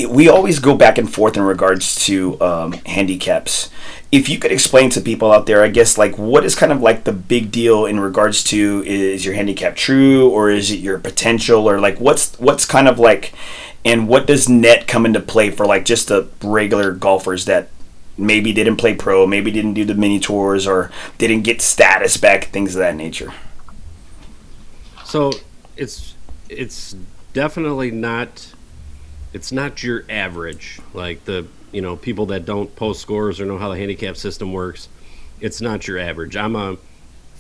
we always go back and forth in regards to handicaps. If you could explain to people out there, I guess, like, what is kind of like the big deal in regards to, is your handicap true, or is it your potential, or like what's kind of like, and what does net come into play for like just the regular golfers that maybe didn't play pro, maybe didn't do the mini tours, or didn't get status back, things of that nature? So it's definitely not, it's not your average, like the, you know, people that don't post scores or know how the handicap system works. It's not your average. I'm a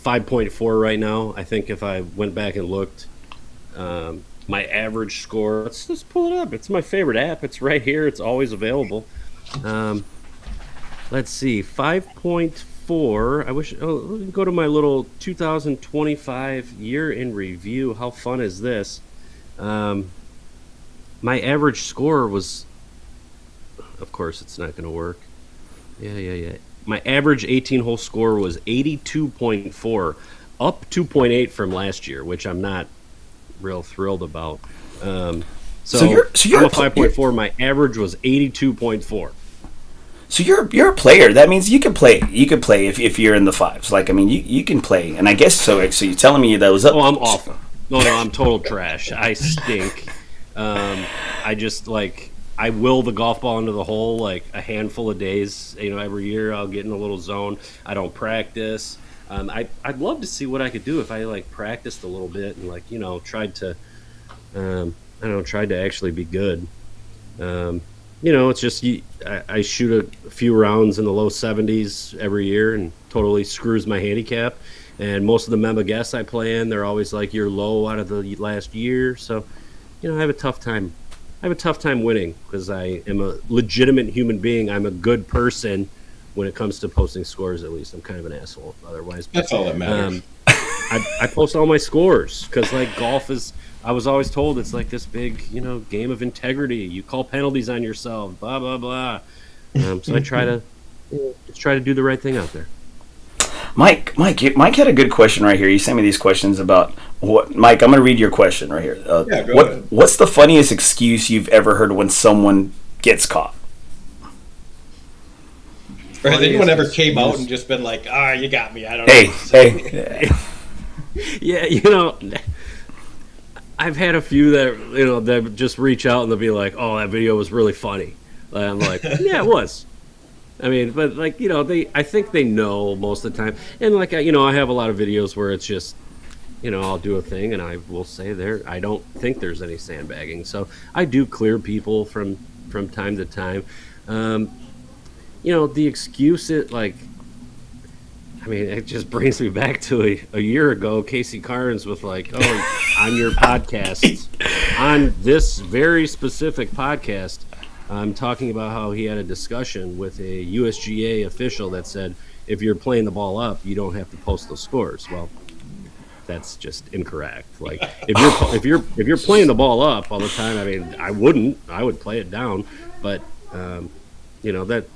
5.4 right now. I think if I went back and looked, my average score, let's just pull it up. It's my favorite app. It's right here. It's always available. Let's see, 5.4. I wish, let me go to my little 2025 year in review. How fun is this? My average score was, of course, it's not going to work. Yeah. My average 18-hole score was 82.4, up 2.8 from last year, which I'm not real thrilled about. So you're I'm a 5.4. My average was 82.4. So you're a player. That means you can play. You can play if you're in the fives. Like, I mean, you can play. And I guess so. So you're telling me that was up. Oh, I'm awful. No, I'm total trash. I stink. I just, like, I will the golf ball into the hole like a handful of days. You know, every year I'll get in a little zone. I don't practice. I'd love to see what I could do if I like practiced a little bit and like tried to tried to actually be good. It's just I shoot a few rounds in the low 70s every year and totally screws my handicap. And most of the member guests I play in, they're always like, you're low out of the last year. So, I have a tough time. I have a tough time winning because I am a legitimate human being. I'm a good person when it comes to posting scores. At least I'm kind of an asshole otherwise. That's all that matters. I post all my scores because like golf is. I was always told it's like this big, game of integrity. You call penalties on yourself, blah blah blah. So I try to do the right thing out there. Mike had a good question right here. You sent me these questions about what. Mike, I'm going to read your question right here. Go ahead. What's the funniest excuse you've ever heard when someone gets caught? Or has anyone ever came out and just been like, you got me. I don't know. Hey. Yeah, I've had a few that that just reach out and they'll be like, "Oh, that video was really funny." And I'm like, "Yeah, it was." I mean, but like I think they know most of the time, and like I have a lot of videos where it's just I'll do a thing and I will say I don't think there's any sandbagging, so I do clear people from time to time. The excuse it just brings me back to a year ago, Casey Carnes with like, on your podcast, on this very specific podcast, I'm talking about how he had a discussion with a USGA official that said, if you're playing the ball up, you don't have to post those scores. Well, that's just incorrect. Like if you're playing the ball up all the time, I mean, I would play it down, but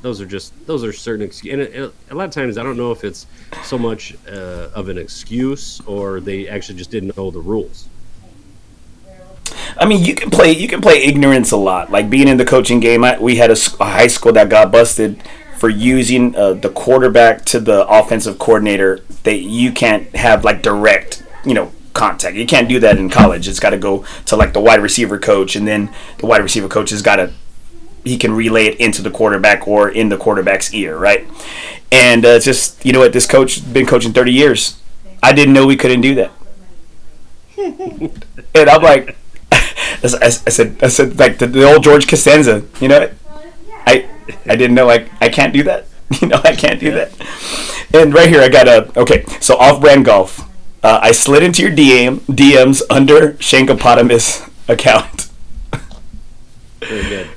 those are certain excuses. And a lot of times I don't know if it's so much of an excuse or they actually just didn't know the rules. I mean, you can play ignorance a lot. Like being in the coaching game, we had a high school that got busted for using the quarterback to the offensive coordinator. You can't have like direct, contact. You can't do that in college. It's got to go to like the wide receiver coach, and then the wide receiver coach he can relay it into the quarterback or in the quarterback's ear, right? And just this coach has been coaching 30 years. I didn't know we couldn't do that. And I'm like, I said like the old George Costanza, I didn't know I can't do that. I can't do that. And right here I got so off-brand golf. I slid into your DMs under Shankopotamus account. Very good.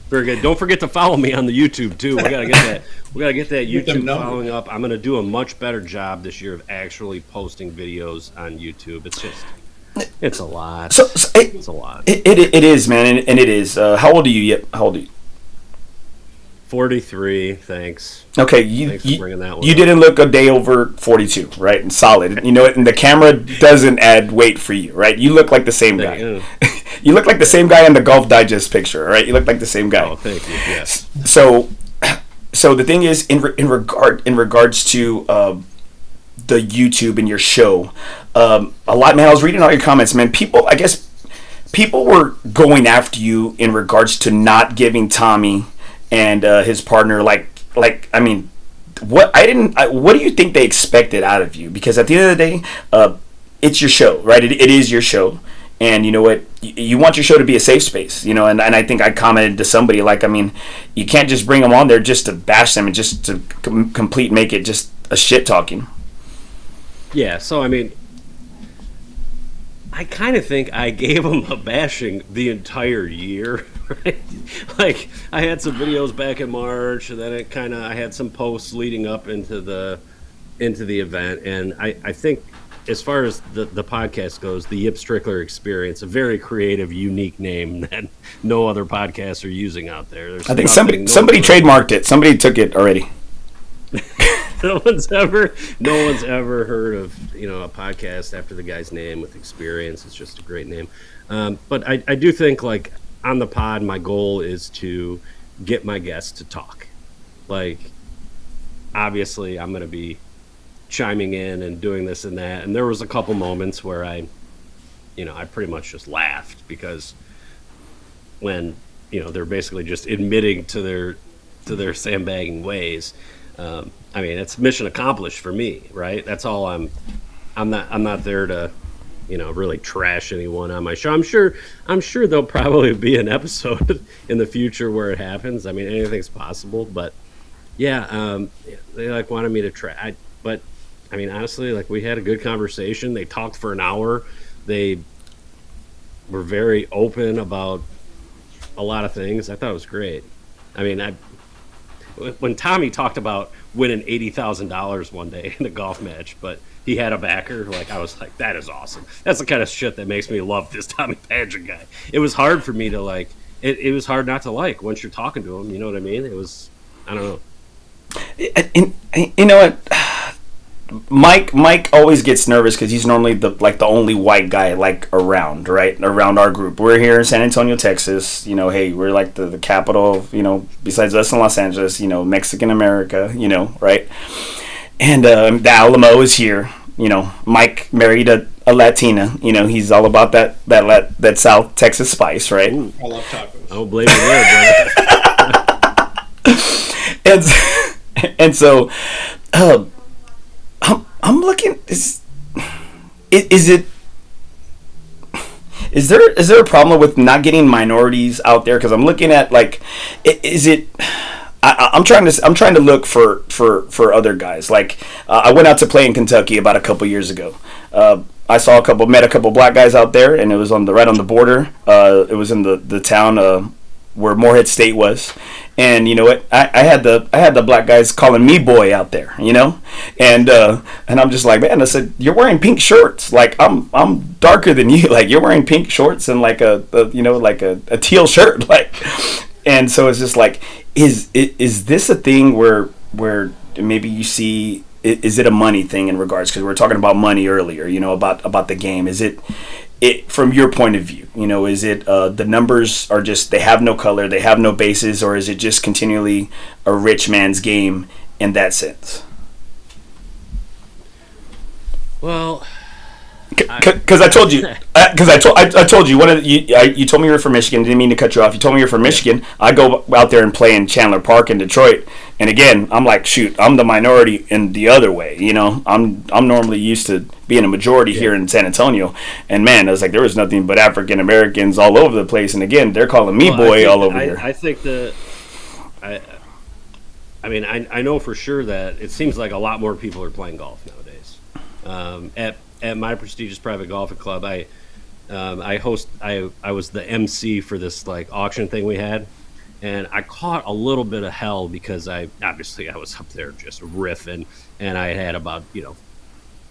Very good. Don't forget to follow me on the YouTube too. We gotta get that YouTube following up. I'm gonna do a much better job this year of actually posting videos on YouTube. It's a lot. It's a lot. It is, man, and it is. How old are you? Yep. How old are you? 43. Thanks. Okay, thanks for bringing that one. You didn't look a day over 42, right? And solid. And the camera doesn't add weight for you, right? You look like the same guy. You look like the same guy in the Golf Digest picture, right? You look like the same guy. Oh, thank you. Yes. So the thing is, in regards to the YouTube and your show, a lot, man. I was reading all your comments, man. People were going after you in regards to not giving Tommy and his partner I mean, what do you think they expected out of you? Because at the end of the day, it's your show, right? It is your show. And you know what? You want your show to be a safe space, and I think I commented to somebody you can't just bring them on there just to bash them and just to make it just a shit talking. Yeah, so I mean, I kind of think I gave them a bashing the entire year, right? Like I had some videos back in March, and then I had some posts leading up into the event, and I think, as far as the podcast goes, the Yip Strickler Experience, a very creative, unique name that no other podcasts are using out there. I think somebody trademarked it. Somebody took it already. No one's ever heard of a podcast after the guy's name with Experience. It's just a great name. But I do think on the pod, my goal is to get my guests to talk. Obviously, I'm going to be chiming in and doing this and that, and there was a couple moments where I pretty much just laughed because when they're basically just admitting to their sandbagging ways. I mean, it's mission accomplished for me, right? That's all I'm not there to, really trash anyone on my show. I'm sure there'll probably be an episode in the future where it happens. I mean, anything's possible, but yeah, they like wanted me to try. But I mean, honestly, like we had a good conversation. They talked for an hour. They were very open about a lot of things. I thought it was great. I mean, when Tommy talked about winning $80,000 one day in a golf match, but he had a backer, like I was like, that is awesome. That's the kind of shit that makes me love this Tommy Pageant guy. It was hard for me to like. It was hard not to like once you're talking to him. You know what I mean? It was. I don't know. And you know what? Mike always gets nervous because he's normally the only white guy around, right? Around our group. We're here in San Antonio, Texas. Hey, we're like the capital of, besides us in Los Angeles, Mexican America, right? And the Alamo is here. Mike married a Latina. He's all about that South Texas spice, right? I love tacos. I don't blame you there, brother. and so I'm looking. Is there a problem with not getting minorities out there? Because I'm looking at is it? I'm trying to look for other guys. I went out to play in Kentucky about a couple years ago. I met a couple black guys out there, and it was right on the border. It was in the town where Morehead State was, and you know what? I had the black guys calling me boy out there, and I'm just like, man, I said, you're wearing pink shorts, like I'm darker than you, like you're wearing pink shorts and like a teal shirt, like, and so it's just like, is this a thing where maybe you see? Is it a money thing in regards, because we were talking about money earlier, about the game? Is it from your point of view, is it the numbers are just, they have no color, they have no bases, or is it just continually a rich man's game in that sense? Well, because I told you, I told you you told me you were from Michigan. Didn't mean to cut you off. You told me you're from Michigan. I go out there and play in Chandler Park in Detroit, and again, I'm like, shoot, I'm the minority in the other way. I'm normally used to being a majority here in San Antonio, and man, I was like, there was nothing but African Americans all over the place, and again, they're calling me boy all over here. I think I know for sure that it seems like a lot more people are playing golf nowadays. At my prestigious private golf club, I was the MC for this auction thing we had, and I caught a little bit of hell because I was up there just riffing, and I had about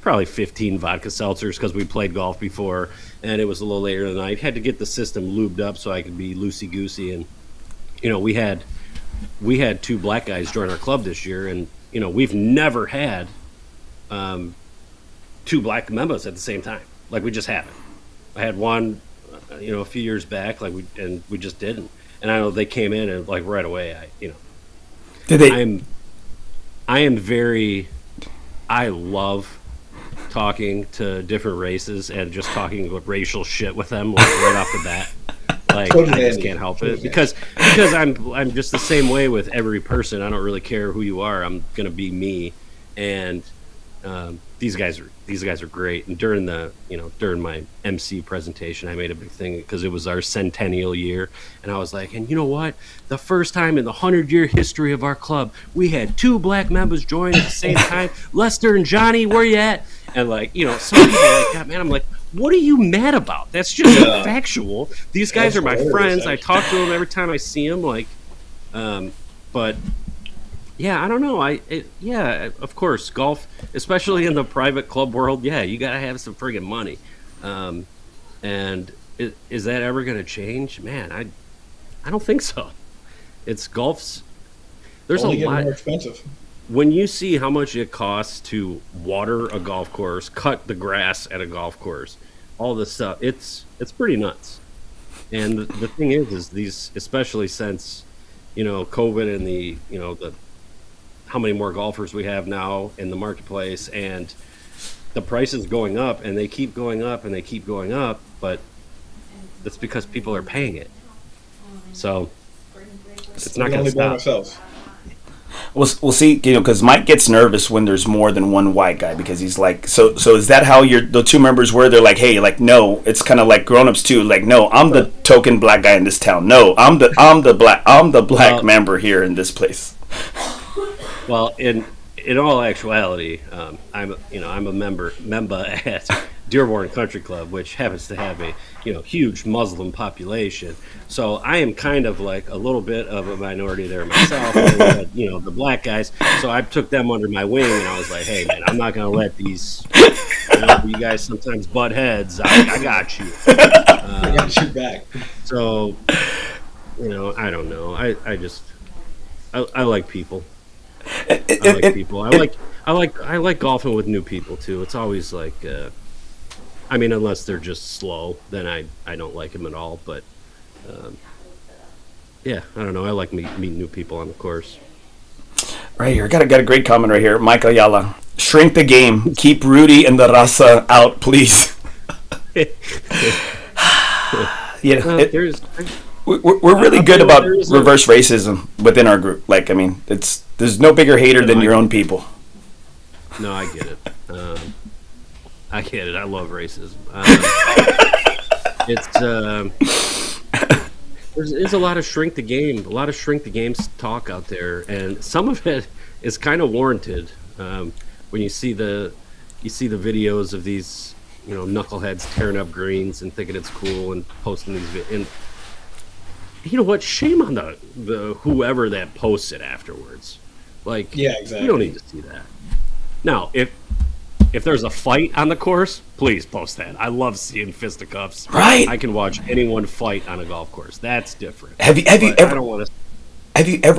probably 15 vodka seltzers because we played golf before, and it was a little later in the night. Had to get the system lubed up so I could be loosey goosey, and we had 2 black guys join our club this year, and we've never had 2 black members at the same time. We just haven't. I had one, a few years back, we just didn't. And I know they came in and right away, Did they? I love talking to different races and just talking about racial shit with them right off the bat. I just can't help it because I'm just the same way with every person. I don't really care who you are. I'm gonna be me, and these guys are great. And during my MC presentation, I made a big thing because it was our centennial year, and I was like, and you know what? The first time in the 100-year history of our club, we had 2 black members join at the same time. Lester and Johnny, where you at? And some people like that, man. I'm like, what are you mad about? That's just factual. These guys are my friends. I talk to them every time I see them. But. Yeah, I don't know. Of course, golf, especially in the private club world, you got to have some friggin' money. And is that ever going to change? Man, I don't think so. It's golf's. There's only a lot more expensive. When you see how much it costs to water a golf course, cut the grass at a golf course, all this stuff, it's pretty nuts. And the thing is these, especially since COVID and the how many more golfers we have now in the marketplace, and the prices going up, and they keep going up and they keep going up, but that's because people are paying it. So it's not going to stop. We'll see, because Mike gets nervous when there's more than one white guy, because he's like, so is that how the two members were? They're like, hey, like, no, it's kind of like grown-ups too. Like, no, I'm the token black guy in this town. No, I'm the black member here in this place. Well, in all actuality, I'm a member at Dearborn Country Club, which happens to have a huge Muslim population. So I am kind of like a little bit of a minority there myself. And, the black guys. So I took them under my wing, and I was like, hey man, I'm not gonna let these. You guys sometimes butt heads. I got you. I got your back. So I don't know. I like people. I like people. I like golfing with new people too. It's always like. Unless they're just slow, then I don't like them at all. But, I don't know. I like meeting new people on the course. Right here. Got a great comment right here. Mike Ayala. Shrink the game. Keep Rudy and the Raza out, please. We're really good about reverse racism within our group. Like, there's no bigger hater than your own people. No, I get it. I get it. I love racism. There's a lot of shrink the game talk out there, and some of it is kind of warranted. When you see the videos of these knuckleheads tearing up greens and thinking it's cool and posting these and you know what? Shame on the whoever that posts it afterwards. Like, yeah, exactly. You don't need to see that. Now, if there's a fight on the course, please post that. I love seeing fisticuffs. Right. I can watch anyone fight on a golf course. That's different. Have you ever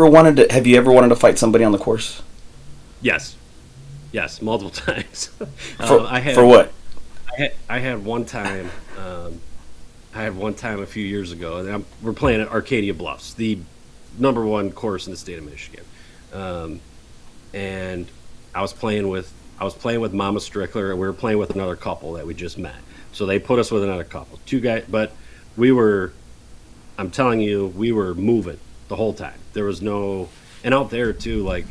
wanted to fight somebody on the course? Yes, multiple times. For what? I had one time. A few years ago, and we're playing at Arcadia Bluffs, the #1 course in the state of Michigan, and I was playing with Mama Strickler, and we were playing with another couple that we just met. So they put us with another couple, 2 guys, but I'm telling you, we were moving the whole time. There was no, and out there too, like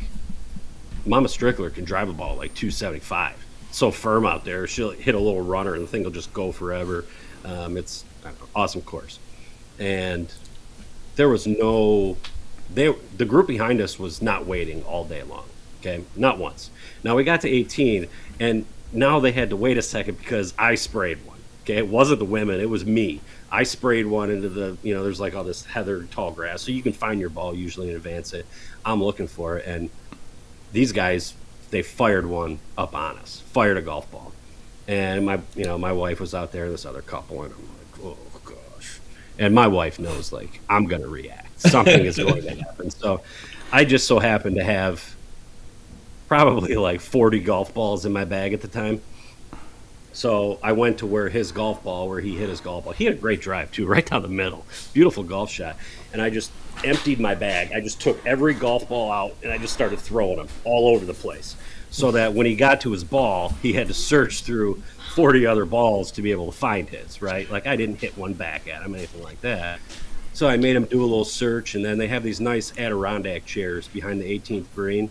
Mama Strickler can drive a ball like 275. It's so firm out there. She'll hit a little runner and the thing will just go forever. It's an awesome course. And there was the group behind us was not waiting all day long. Okay, not once. Now we got to 18, and now they had to wait a second because I sprayed one. Okay, it wasn't the women, it was me. I sprayed one into the, there's like all this heather tall grass, so you can find your ball usually in advance. I'm looking for it, and these guys, they fired one up on us, fired a golf ball, and my wife was out there, and this other couple, and I'm like, oh gosh, and my wife knows like I'm gonna react. Something is going to happen. So I just so happened to have probably like 40 golf balls in my bag at the time. So I went to where he hit his golf ball. He had a great drive too, right down the middle. Beautiful golf shot. And I just emptied my bag. I just took every golf ball out and I just started throwing them all over the place. So that when he got to his ball, he had to search through 40 other balls to be able to find his, right? Like I didn't hit one back at him, anything like that. So I made him do a little search, and then they have these nice Adirondack chairs behind the 18th green.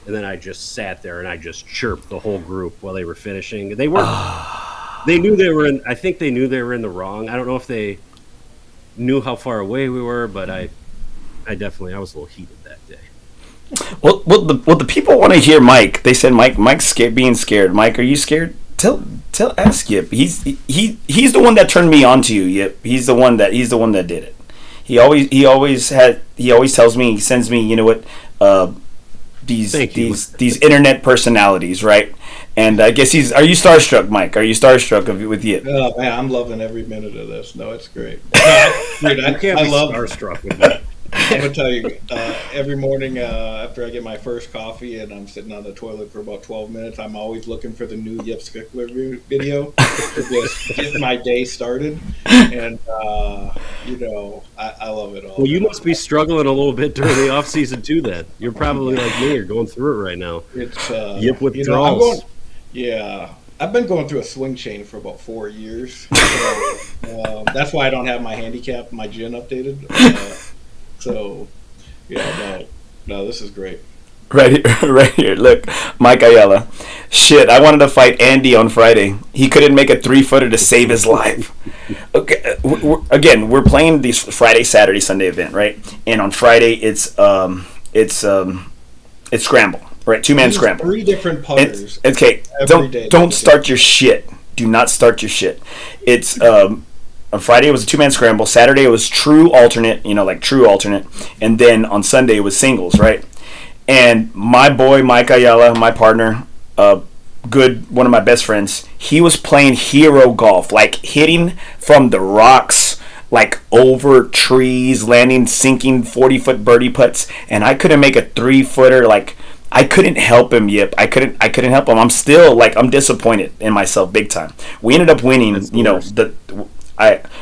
And then I just sat there and I just chirped the whole group while they were finishing. They weren't. They knew they were in. I think they knew they were in the wrong. I don't know if they knew how far away we were, but I was a little heated that day. Well, the people want to hear Mike. They said Mike's scared, being scared. Mike, are you scared? Ask Yip. He's the one that turned me on to you, Yip. He's the one that did it. He always tells me, he sends me, these internet personalities, right? And I guess are you starstruck, Mike? Are you starstruck with Yip? Oh man, I'm loving every minute of this. No, it's great. Dude, I love starstruck with that. I'm gonna tell you, every morning after I get my first coffee and I'm sitting on the toilet for about 12 minutes, I'm always looking for the new Yip Strickler video to just get my day started. And I love it all. Well, you must be struggling a little bit during the off season too. Then you're probably like me. You're going through it right now. It's Yip withdrawals. I've been going through a swing chain for about 4 years. So, that's why I don't have my handicap, my gin updated. So, yeah, no, this is great. Right here, right here. Look, Mike Ayala. Shit, I wanted to fight Andy on Friday. He couldn't make a 3-footer to save his life. Okay, we're playing these Friday, Saturday, Sunday event, right? And on Friday, it's scramble, right? 2-man scramble. 3 different putters. Okay, don't start your shit. Do not start your shit. It's on Friday it was a 2-man scramble. Saturday it was true alternate, like true alternate, and then on Sunday it was singles, right? And my boy Mike Ayala, my partner, one of my best friends, he was playing hero golf, like hitting from the rocks, like over trees, landing, sinking 40-foot birdie putts, and I couldn't make a 3-footer. Like I couldn't help him, Yip. I couldn't help him. I'm still I'm disappointed in myself big time. We ended up winning.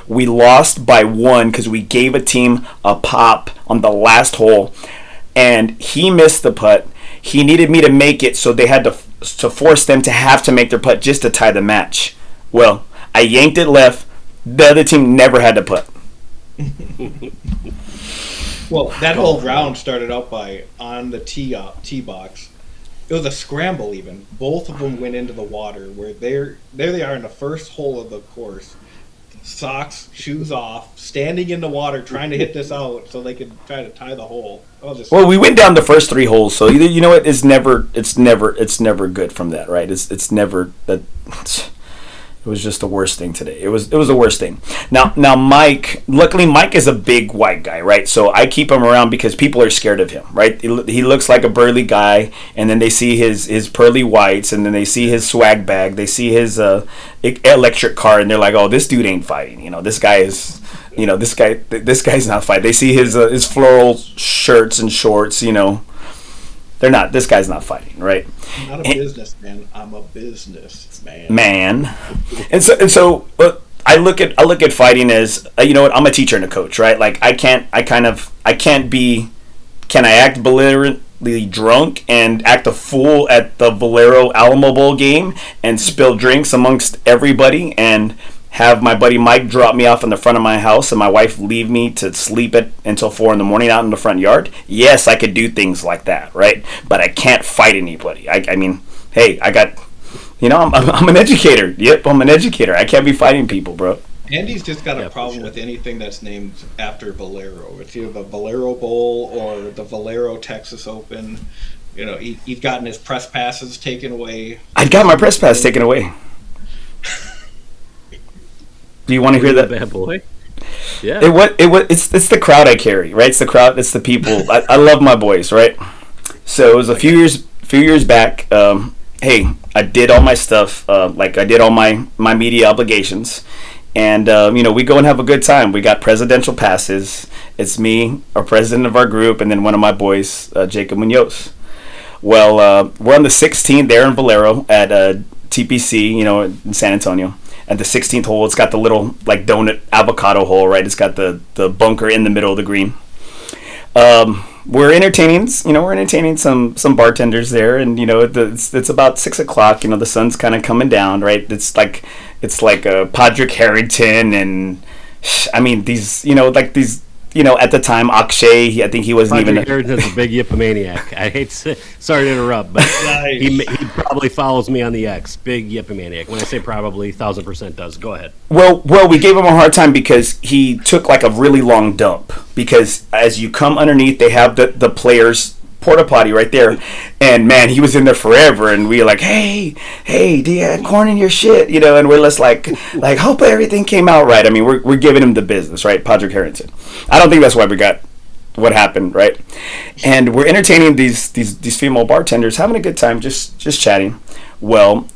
We lost by 1 because we gave a team a pop on the last hole. And he missed the putt. He needed me to make it, so they had to force them to have to make their putt just to tie the match. Well, I yanked it left. The other team never had to putt. Well, that whole round started out by on the tee box. It was a scramble even. Both of them went into the water. Where there they are in the first hole of the course. Socks, shoes off, standing in the water trying to hit this out so they could try to tie the hole. Well, we went down the first 3 holes, so you know what? It's never good from that, right? It's never that. It was just the worst thing today. It was the worst thing. Now Mike, luckily Mike is a big white guy, right? So I keep him around because people are scared of him, right? He looks like a burly guy, and then they see his pearly whites, and then they see his swag bag, they see his electric car, and they're like, oh, this dude ain't fighting. This guy is, this guy's not fighting. They see his floral shirts and shorts, They're not. This guy's not fighting, right? I'm not a businessman. I'm a businessman. Man, and so I look at fighting as I'm a teacher and a coach, right? Like can I act belligerently drunk and act a fool at the Valero Alamo Bowl game and spill drinks amongst everybody and have my buddy Mike drop me off in the front of my house and my wife leave me to sleep until 4 a.m. out in the front yard? Yes, I could do things like that, right? But I can't fight anybody. I mean, hey, I got, I'm an educator. Yep, I'm an educator. I can't be fighting people, bro. Andy's just got a problem with anything that's named after Valero. It's either the Valero Bowl or the Valero Texas Open. He's gotten his press passes taken away. I got my press pass taken away. Do you want to hear that? Bad boy. Yeah. It's the crowd I carry, right? It's the crowd. It's the people. I love my boys, right? So it was a few years back. Hey, I did all my stuff. I did all my media obligations, and we go and have a good time. We got presidential passes. It's me, our president of our group, and then one of my boys, Jacob Munoz. Well, we're on the 16th there in Valero at TPC, in San Antonio. At the 16th hole, it's got the little donut avocado hole, right? It's got the bunker in the middle of the green. We're entertaining some bartenders there, and it's about 6 o'clock. The sun's kind of coming down, right? It's like Padraig Harrington, and I mean these at the time Akshay, I think he wasn't even. Harrington's a big Yipomaniac. I hate to sorry to interrupt, but he probably follows me on the X. Big Yipomaniac. When I say probably, 1000% does. Go ahead. Well, we gave him a hard time because he took a really long dump. Because as you come underneath, they have the players' porta potty right there, and man, he was in there forever. And we were like, hey, do you have corn in your shit? And we're just like hope everything came out right. I mean, we're giving him the business, right? Padraig Harrington. I don't think that's why we got what happened, right? And we're entertaining these female bartenders, having a good time, just chatting. Well,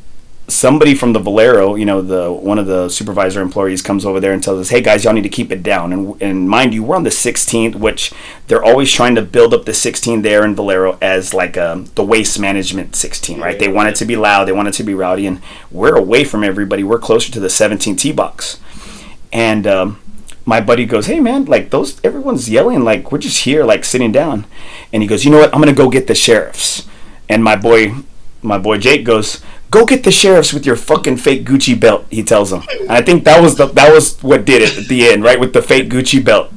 somebody from the Valero, one of the supervisor employees comes over there and tells us, hey guys, y'all need to keep it down. And mind you, we're on the 16th, which they're always trying to build up the 16 there in Valero as the waste management 16, right? They want it to be loud, they want it to be rowdy, and we're away from everybody. We're closer to the 17 tee box. And my buddy goes, hey man, everyone's yelling, we're just here, sitting down. And he goes, you know what, I'm gonna go get the sheriffs. And my boy Jake goes, go get the sheriffs with your fucking fake Gucci belt, he tells him. And I think that was what did it at the end, right, with the fake Gucci belt.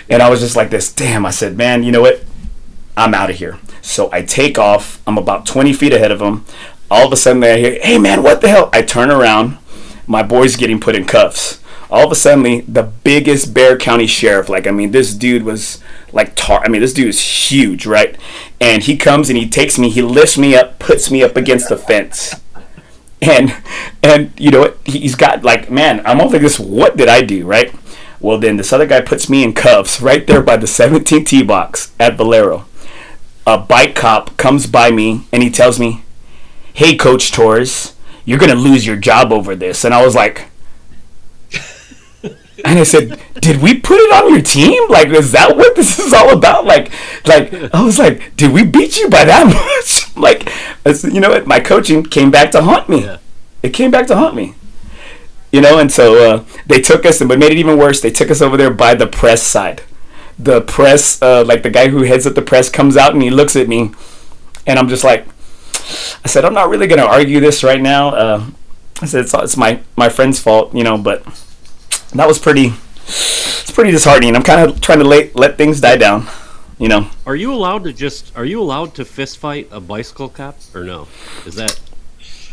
And I was just like this, damn, I said, man, you know what? I'm out of here. So I take off. I'm about 20 feet ahead of him. All of a sudden, I hear, "Hey, man, what the hell?" I turn around. My boy's getting put in cuffs. All of a sudden, the biggest Bexar County sheriff, like, I mean, this dude was like, this dude is huge, right? And he comes and he takes me, he lifts me up, puts me up against the fence. And you know what? He's got, like, man, I'm all thinking, what did I do, right? Well, then this other guy puts me in cuffs right there by the 17th tee box at Valero. A bike cop comes by me and he tells me, "Hey, Coach Torres, you're going to lose your job over this." And I was like, and I said, "Did we put it on your team? Like, is that what this is all about?" Like I was like, "Did we beat you by that much?" Like, you know what? My coaching came back to haunt me. Yeah. It came back to haunt me. You know, and so they took us, but made it even worse. They took us over there by the press side. The press, like the guy who heads up the press comes out and he looks at me, and I'm just like, I said, "I'm not really going to argue this right now." I said, it's my friend's fault, you know, but that was it's pretty disheartening. I'm kind of trying to let things die down, you know. Are you allowed to fist fight a bicycle cop or no? Is that,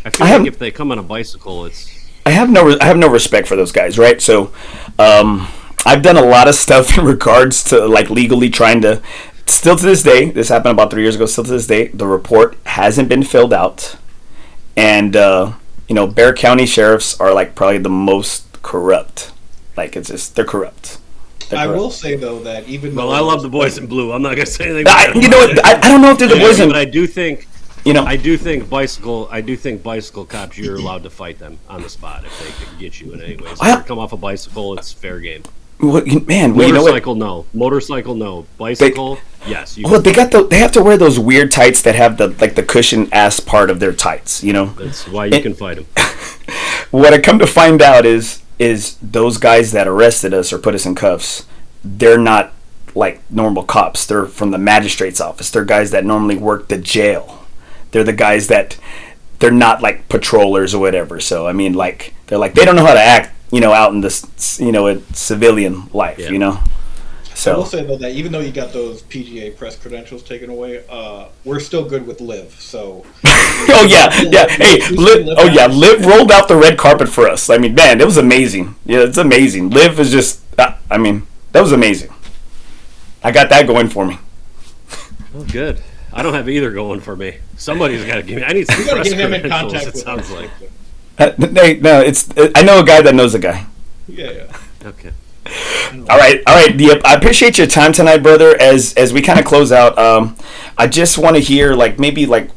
I feel like if they come on a bicycle, it's, I have no respect for those guys, right? So I've done a lot of stuff in regards to, like, legally trying to, still to this day, this happened about 3 years ago, still to this day, the report hasn't been filled out. And you know, Bexar County sheriffs are, like, probably the most corrupt. Like, it's just, they're corrupt. I will say, though, that even though... Well, I love the boys in blue. I'm not going to say anything. You know what? I don't know if they're the boys in... But I do think... You know, I do think bicycle cops, you're allowed to fight them on the spot if they can get you in any way. So if you come off a bicycle, it's fair game. Man, motorcycle, you know what? No. Motorcycle, no. Bicycle, yes. They have to wear those weird tights that have the cushion ass part of their tights. You know, that's why you can fight them. What I come to find out is those guys that arrested us or put us in cuffs, they're not like normal cops. They're from the magistrate's office. They're guys that normally work the jail. They're the guys that, they're not like patrollers or whatever. So I mean, like, they're like, they don't know how to act, you know, out in this, you know, in civilian life, you know. So I will say, though, that even though you got those PGA press credentials taken away, we're still good with Liv. So oh yeah. Hey, Liv rolled out the red carpet for us. I mean, man, it was amazing. Yeah, it's amazing. Liv is just, I mean, that was amazing. I got that going for me. Oh, good. I don't have either going for me. Somebody's got to give me. I need some press credentials. It sounds like. I know a guy that knows a guy. Yeah. Okay. All right. Yip, I appreciate your time tonight, brother. As we kind of close out, I just want to hear, like, maybe like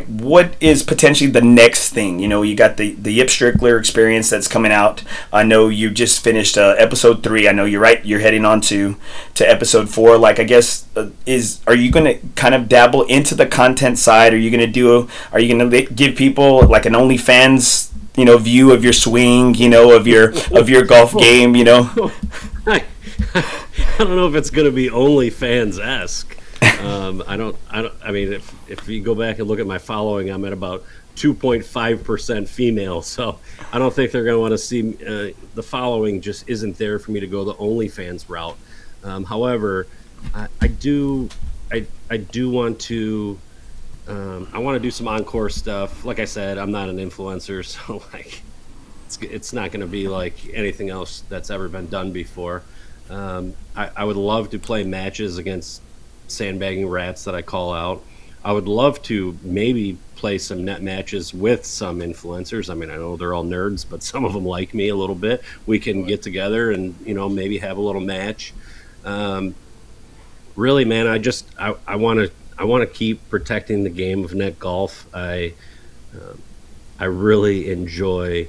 what is potentially the next thing. You know, you got the Yip Strickler Experience that's coming out. I know you just finished episode 3. I know you're heading on to episode 4. Like, I guess are you going to kind of dabble into the content side? Are you going to give people like an OnlyFans, you know, view of your swing, you know, of your golf game, you know? I don't know if it's going to be OnlyFans-esque. I mean, if you go back and look at my following, I'm at about 2.5% female, so I don't think they're going to want to see the following just isn't there for me to go the OnlyFans route. However, I do want to. I want to do some encore stuff. Like I said, I'm not an influencer, so like it's not going to be like anything else that's ever been done before. I would love to play matches against sandbagging rats that I call out. I would love to maybe play some net matches with some influencers. I mean, I know they're all nerds, but some of them like me a little bit. We can get together and, you know, maybe have a little match. Really, man, I want to keep protecting the game of net golf. I really enjoy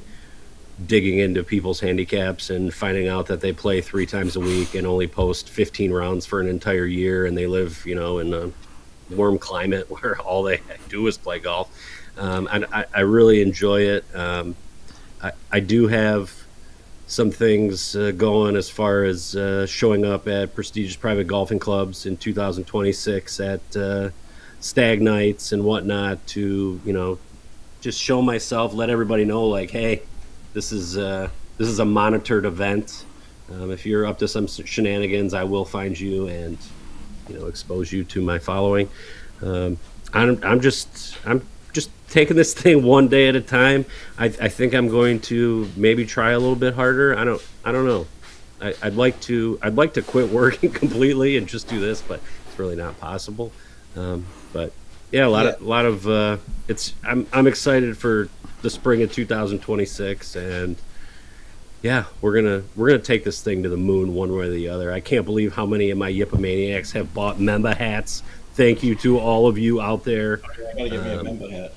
digging into people's handicaps and finding out that they play 3 times a week and only post 15 rounds for an entire year, and they live, you know, in a warm climate where all they do is play golf. And I really enjoy it. I do have some things going as far as showing up at prestigious private golfing clubs in 2026 at stag nights and whatnot to, you know, just show myself, let everybody know, like, hey, this is a monitored event. If you're up to some shenanigans, I will find you and, expose you to my following. I'm just taking this thing one day at a time. I think I'm going to maybe try a little bit harder. I don't know. I'd like to quit working completely and just do this, but it's really not possible. But yeah, a lot of I'm excited for the spring of 2026, and yeah, we're gonna take this thing to the moon one way or the other. I can't believe how many of my Yippomaniacs have bought member hats. Thank you to all of you out there. I gotta give me a member hat.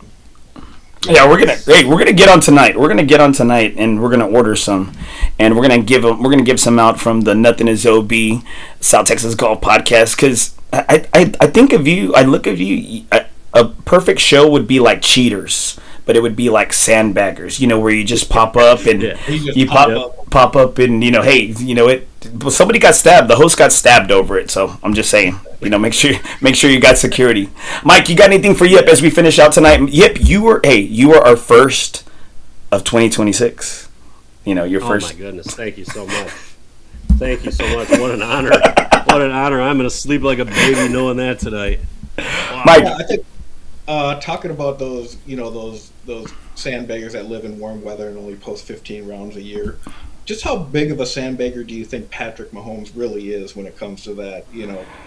Yeah, we're gonna get on tonight. We're gonna get on tonight, and we're gonna order some, and we're gonna give some out from the Nothing Is OB South Texas Golf Podcast. Because I think of you, I look at you. A perfect show would be like Cheaters, but it would be like Sandbaggers. Where you just pop up and you pop up and hey, somebody got stabbed. The host got stabbed over it. So I'm just saying. Make sure you got security. Mike, you got anything for Yip as we finish out tonight? Yip, you are our first of 2026. Your first. Oh my goodness! Thank you so much. Thank you so much. What an honor! What an honor! I'm gonna sleep like a baby knowing that tonight. Wow. Mike, I think talking about those sandbaggers that live in warm weather and only post 15 rounds a year. Just how big of a sandbagger do you think Patrick Mahomes really is when it comes to that,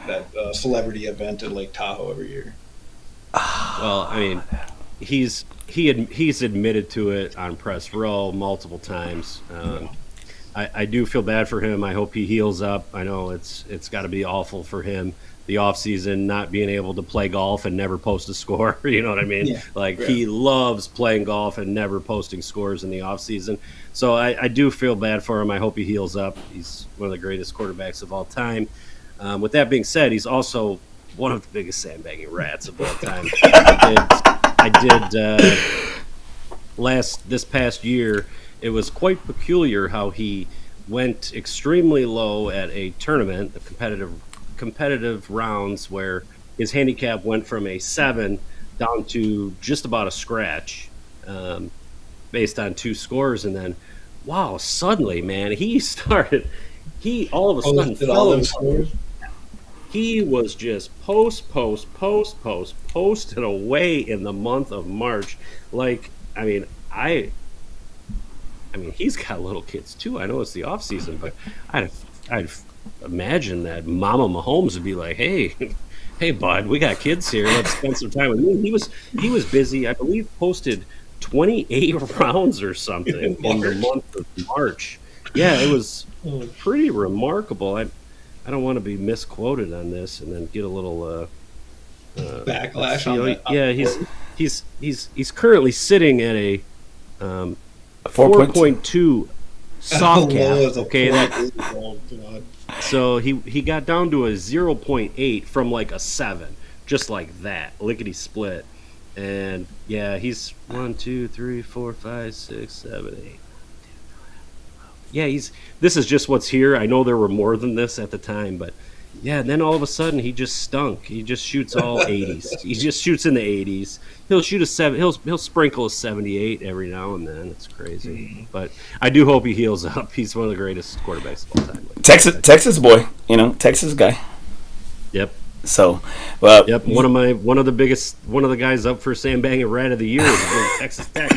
that celebrity event in Lake Tahoe every year? Well, I mean, he's admitted to it on press row multiple times. I do feel bad for him. I hope he heals up. I know it's got to be awful for him. The off season, not being able to play golf and never post a score. You know what I mean? Yeah. He loves playing golf and never posting scores in the off season. So I do feel bad for him. I hope he heals up. He's one of the greatest quarterbacks of all time. With that being said, he's also one of the biggest sandbagging rats of all time. I did this past year. It was quite peculiar how he went extremely low at a tournament, a competitive rounds, where his handicap went from a 7 down to just about a scratch, based on 2 scores, and then suddenly, man, he all of a sudden fell in scores. He was just posted away in the month of March. I mean, he's got little kids too. I know it's the off season, but I'd imagine that Mama Mahomes would be like, "Hey, bud, we got kids here. Let's spend some time with me." He was busy. I believe posted 28 rounds or something in the month of March. Yeah, it was pretty remarkable. I don't want to be misquoted on this and then get a little backlash on that. Yeah, he's currently sitting at a 4.2 soft cap. Okay, so he got down to a 0.8 from like a 7, just like that, lickety split. And yeah, he's 1, 2, 3, 4, 5, 6, 7, 8. Yeah, this is just what's here. I know there were more than this at the time, but yeah, and then all of a sudden he just stunk. He just shoots all 80s. He just shoots in the 80s. He'll shoot a 7. He'll sprinkle a 78 every now and then. It's crazy, but I do hope he heals up. He's one of the greatest quarterbacks of all time. Texas boy, Texas guy. Yep. So, yep. One of the guys up for Sandbagger Rat of the Year is Texas Tech.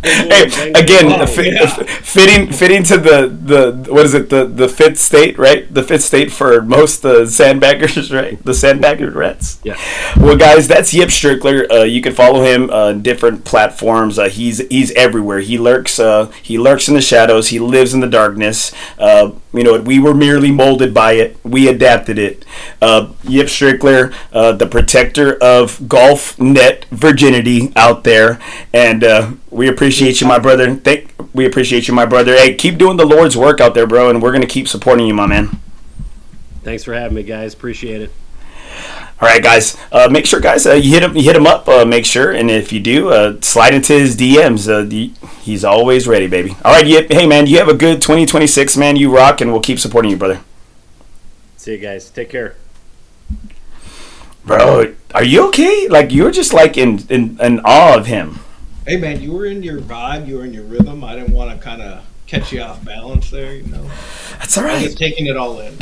Hey, again, fitting to the what is it, the fifth state, right? The fifth state for most sandbaggers, right? The Sandbagger Rats. Yeah. Well, guys, that's Yip Strickler. You can follow him on different platforms. He's everywhere. He lurks in the shadows. He lives in the darkness. We were merely molded by it. We adapted it. Yip Strickler, the protector of golf net virginity out there, and we appreciate you, my brother. We appreciate you, my brother. Hey, keep doing the Lord's work out there, bro, and we're gonna keep supporting you, my man. Thanks for having me, guys. Appreciate it. All right, guys. Make sure, guys, you hit him up. Make sure, and if you do, slide into his DMs. He's always ready, baby. All right, Yip. Hey, man, you have a good 2026, man. You rock, and we'll keep supporting you, brother. See you guys. Take care. Bro, are you okay? You're just in awe of him. Hey, man, you were in your vibe, you were in your rhythm. I didn't want to kind of catch you off balance there, That's all I'm right. just taking it all in.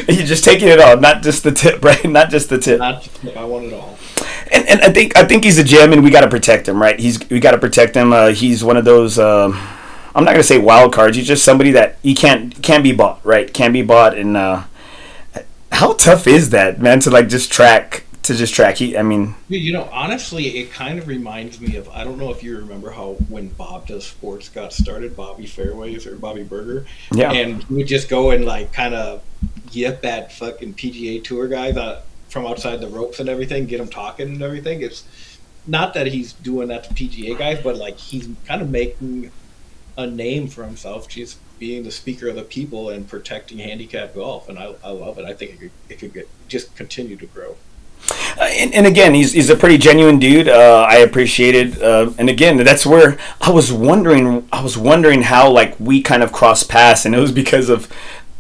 You're just taking it all, not just the tip, right? Not just the tip. Not I want it all. And I think he's a gem, and we got to protect him, right? We got to protect him. He's one of those. I'm not gonna say wild cards. He's just somebody that he can't be bought, right? Can't be bought. And how tough is that, man? To just track. Honestly, it kind of reminds me of, I don't know if you remember how when Bob Does Sports got started, Bobby Fairways or Bobby Burger. Yeah. And he would just go and kind of yip at fucking PGA Tour guys from outside the ropes and everything, get them talking and everything. It's not that he's doing that to PGA guys, but he's kind of making a name for himself, just being the speaker of the people and protecting handicap golf. And I love it. I think it could just continue to grow. And again, he's a pretty genuine dude. I appreciate it. And again, that's where I was wondering how we kind of crossed paths, and it was because of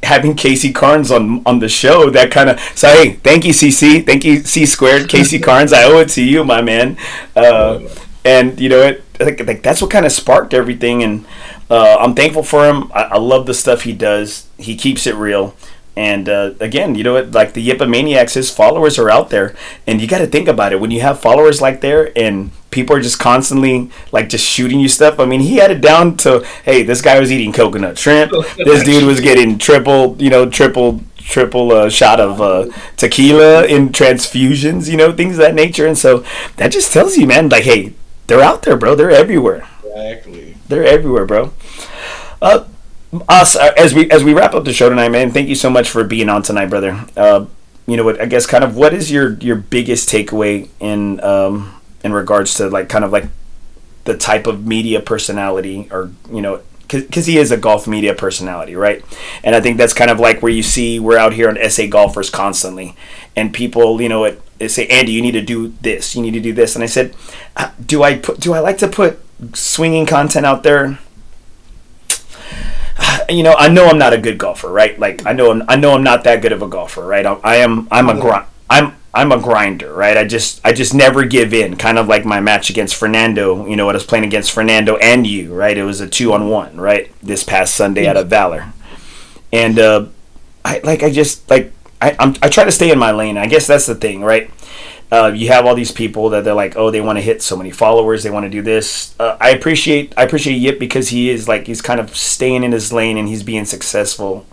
having Casey Carnes on the show. That kind of hey, thank you CC, thank you C squared, Casey Carnes. I owe it to you, my man. And that's what kind of sparked everything. And I'm thankful for him. I love the stuff he does. He keeps it real. And again, the Yipomaniacs, his followers are out there, and you got to think about it. When you have followers like there, and people are just constantly just shooting you stuff. I mean, he had it down to, hey, this guy was eating coconut shrimp. This dude was getting triple shot of tequila in transfusions, things of that nature. And so that just tells you, man, hey, they're out there, bro. They're everywhere. Exactly. They're everywhere, bro. Us as we wrap up the show tonight, man. Thank you so much for being on tonight, brother. What I guess what is your biggest takeaway in regards to the type of media personality, or because he is a golf media personality, right? And I think that's kind of where you see we're out here on SA Golfers constantly, and people they say, Andy, you need to do this, you need to do this, and I said, do I like to put swinging content out there? I know I'm not a good golfer, right? I know I'm not that good of a golfer, right? I'm a grinder, right? I just never give in. Kind of like my match against Fernando. When I was playing against Fernando and you, right? It was a 2-on-1, right? This past Sunday out of Valor, and I try to stay in my lane. I guess that's the thing, right? You have all these people that they're they want to hit so many followers, they want to do this. I appreciate Yip because he is he's kind of staying in his lane, and he's being successful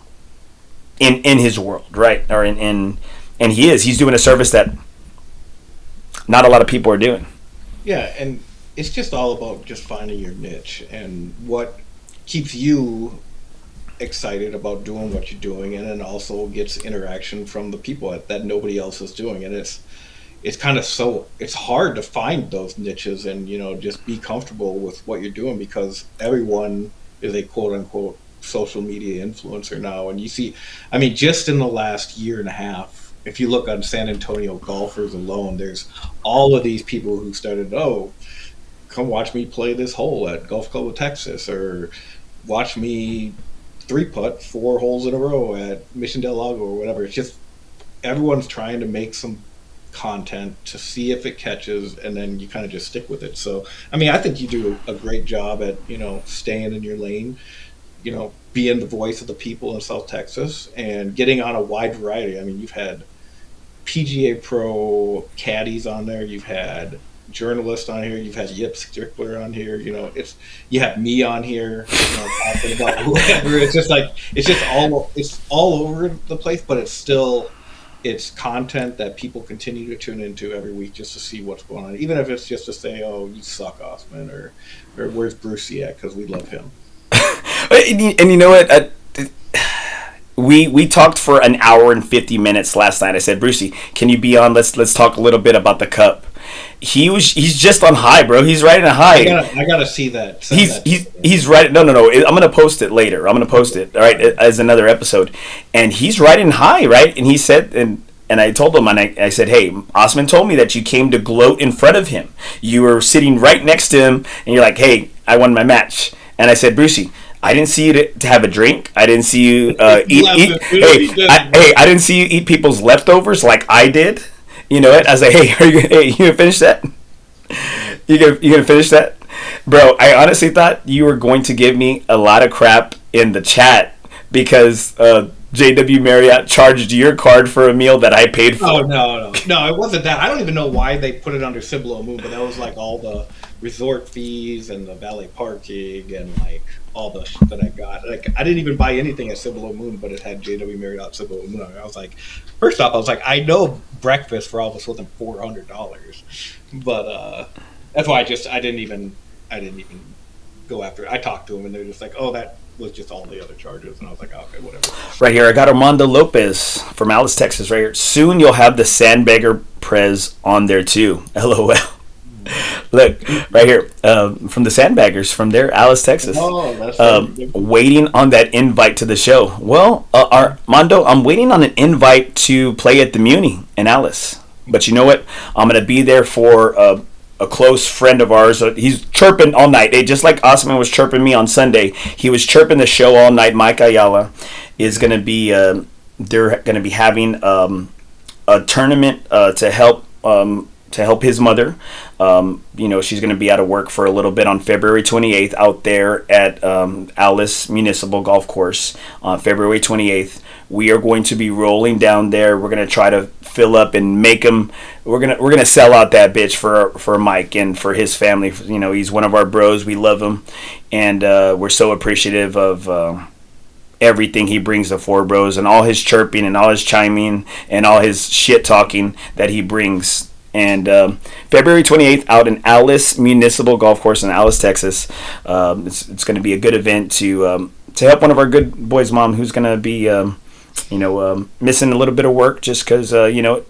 in his world, right? Or and he's doing a service that not a lot of people are doing. Yeah, and it's just all about just finding your niche and what keeps you excited about doing what you're doing, and then also gets interaction from the people that nobody else is doing. And it's kind of it's hard to find those niches and just be comfortable with what you're doing, because everyone is a quote unquote social media influencer now. And you see, just in the last year and a half, if you look on San Antonio golfers alone, there's all of these people who started, come watch me play this hole at Golf Club of Texas, or watch me 3-putt 4 holes in a row at Mission Del Lago, or whatever. It's just everyone's trying to make some content to see if it catches, and then you kind of just stick with it. So I think you do a great job at staying in your lane, being the voice of the people in South Texas, and getting on a wide variety. You've had PGA Pro caddies on there, you've had journalists on here, you've had Yip Strickler on here, you have me on here, talking about whoever. It's all over the place, but it's content that people continue to tune into every week just to see what's going on, even if it's just to say, "Oh, you suck, Ostman," or "Where's Brucey at?" Because we love him. And you know what? We talked for an hour and 50 minutes last night. I said, Brucey, can you be on? Let's talk a little bit about the Cup. He's just on high, bro. He's riding a high. I gotta see that. He's riding. No. I'm gonna post it later. I'm gonna post it. All right, as another episode. And he's riding high, right? And he said, and I told him, and I said, hey, Ostman told me that you came to gloat in front of him. You were sitting right next to him, and you're like, hey, I won my match. And I said, Brucey, I didn't see you to have a drink. I didn't see you eat. I didn't see you eat people's leftovers like I did. You know what? I was like, hey, you gonna finish that? You gonna finish that? Bro, I honestly thought you were going to give me a lot of crap in the chat because JW Marriott charged your card for a meal that I paid for. Oh, no, it wasn't that. I don't even know why they put it under Cibolo Moon, but that was like all the resort fees and the valet parking and like all the shit that I got. Like, I didn't even buy anything at Cibolo Moon, but it had JW Marriott Cibolo Moon. I was like, first off, I know breakfast for all of us wasn't $400, but that's why I didn't even go after it. I talked to them and they're just like, oh, that was just all the other charges, and I was like, oh, okay, whatever. Right here, I got Armando Lopez from Alice, Texas. Right here. Soon you'll have the Sandbagger Prez on there too. LOL. Look, right here, from the Sandbaggers from there, Alice, Texas. Oh, that's waiting on that invite to the show. Well, Armando, I'm waiting on an invite to play at the Muni in Alice. But you know what? I'm going to be there for a close friend of ours. He's chirping all night. Hey, just like Ostman was chirping me on Sunday, he was chirping the show all night. Mike Ayala is going to be, they're going to be having a tournament to help his mother. She's going to be out of work for a little bit on February 28th out there at Alice Municipal Golf Course on February 28th. We are going to be rolling down there. We're going to try to fill up and make him. We're gonna sell out that bitch for Mike and for his family. He's one of our bros. We love him, and we're so appreciative of everything he brings to FOREBROS and all his chirping and all his chiming and all his shit talking that he brings. And February 28th out in Alice Municipal Golf Course in Alice, Texas. It's going to be a good event to help one of our good boys' mom who's going to be missing a little bit of work just because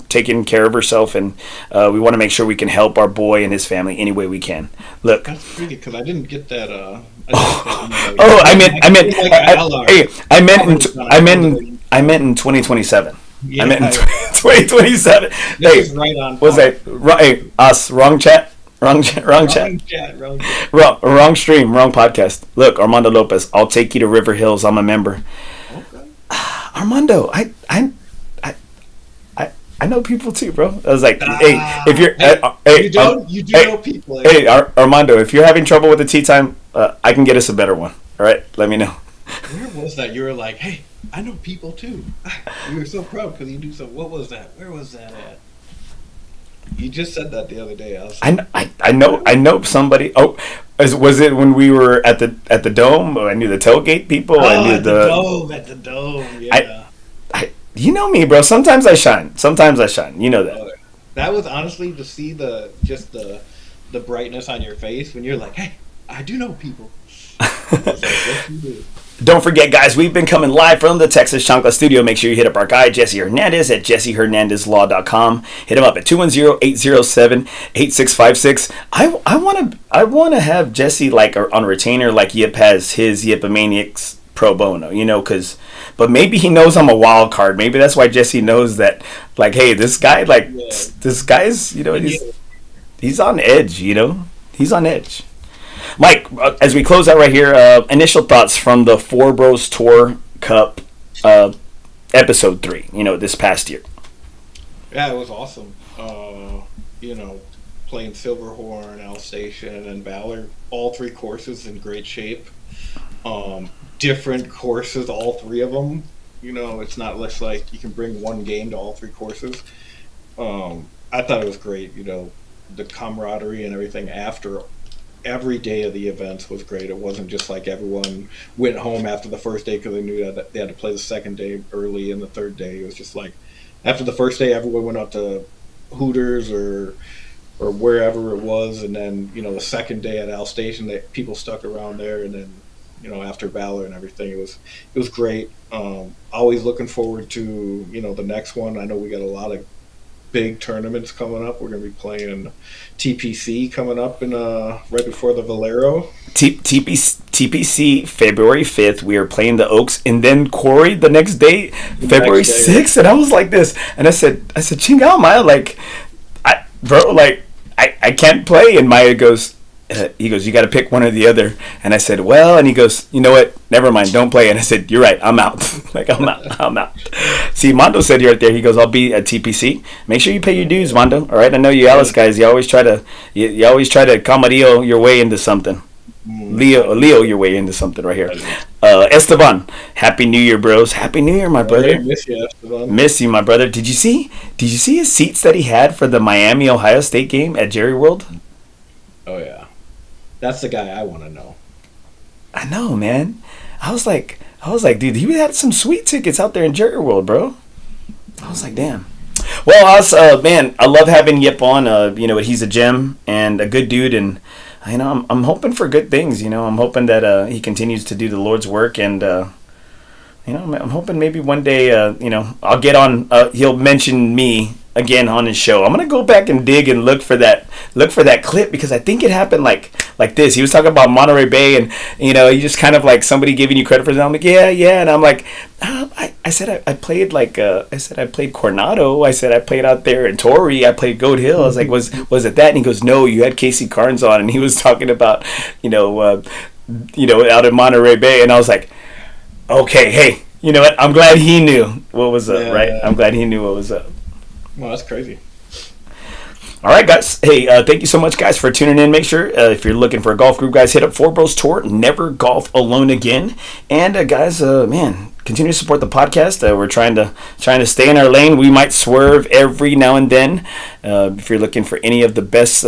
taking care of herself, and we want to make sure we can help our boy and his family any way we can. Look, that's pretty because I didn't get that. I meant in 2027. Yeah, I meant in 2027. Hey, right on. Was that hey, us wrong chat? Wrong chat. Wrong stream. Wrong podcast. Look, Armando Lopez. I'll take you to River Hills. I'm a member. Okay. Armando, I know people too, bro. I was like, hey, if you're, you do know people. Hey, Armando, if you're having trouble with the tea time, I can get us a better one. All right, let me know. Where was that? You were like, hey, I know people too. You were so proud because you do so. What was that? Where was that at? You just said that the other day. I know somebody. Oh, was it when we were at the Dome? I knew the tailgate people. Oh, I knew at the Dome. Yeah. You know me, bro. Sometimes I shine. You know that. That was honestly to see the brightness on your face when you're like, hey, I do know people. Like, yes, you do. Don't forget, guys, we've been coming live from the Texas Chancla studio. Make sure you hit up our guy, Jesse Hernandez, at jessehernandezlaw.com. Hit him up at 210-807-8656. I want to have Jesse like on retainer like Yip has his Yipomaniacs pro bono, but maybe he knows I'm a wild card. Maybe that's why Jesse knows that, like, hey, this guy, this guy's, he's on edge, he's on edge. Mike, as we close out right here, initial thoughts from the FOREBROS Tour Cup episode 3, this past year. Yeah, it was awesome. Playing Silverhorn, Alsatian, and Valor, all 3 courses in great shape. Different courses, all 3 of them. It's not less like you can bring one game to all 3 courses. I thought it was great. The camaraderie and everything after every day of the events was great. It wasn't just like everyone went home after the first day because they knew that they had to play the second day early, and the third day it was just like after the first day everyone went out to Hooters or wherever it was, and then the second day at Al Station that people stuck around there, and then after Valor and everything, it was great. Always looking forward to the next one. I know we got a lot of big tournaments coming up. We're going to be playing TPC coming up in right before the Valero. TPC February 5th. We are playing the Oaks, and then Corey the next day, February 6th. And I was like this, and I said, Chingao Maya, I can't play. And Maya goes, he goes, you got to pick one or the other. And I said, well, and he goes, you know what? Never mind, don't play. And I said, you're right, I'm out. I'm out. See, Mondo said right there, he goes, I'll be at TPC. Make sure you pay your dues, Mondo. All right, I know you Alice guys. You always try to camarillo your way into something. Leo, you're way into something right here. Esteban, Happy New Year, bros. Happy New Year, my brother. Miss you, Esteban. Miss you, my brother. Did you see his seats that he had for the Miami Ohio State game at Jerry World? Oh yeah, that's the guy I want to know. I know, man. I was like, dude, he had some sweet tickets out there in Jerry World, bro. I was like, damn. Well, man, I love having Yip on. He's a gem and a good dude, and I'm hoping for good things. I'm hoping that he continues to do the Lord's work, and I'm hoping maybe one day, I'll get on. He'll mention me again on his show. I'm gonna go back and dig and look for that clip, because I think it happened like this. He was talking about Monterey Bay, and you just kind of like somebody giving you credit for that. I'm like, yeah, and I'm like, I said I played I played Coronado. I said I played out there in Torrey. I played Goat Hill. I was like, was it that? And he goes, no, you had Casey Carnes on, and he was talking about out in Monterey Bay, and I was like, okay, hey, you know what? I'm glad he knew what was up, right? Yeah. I'm glad he knew what was up. Well, that's crazy. All right, guys. Hey, thank you so much, guys, for tuning in. Make sure, if you're looking for a golf group, guys, hit up FOREBROS Tour. Never golf alone again. And, guys, continue to support the podcast. We're trying to stay in our lane. We might swerve every now and then. If you're looking for any of the best,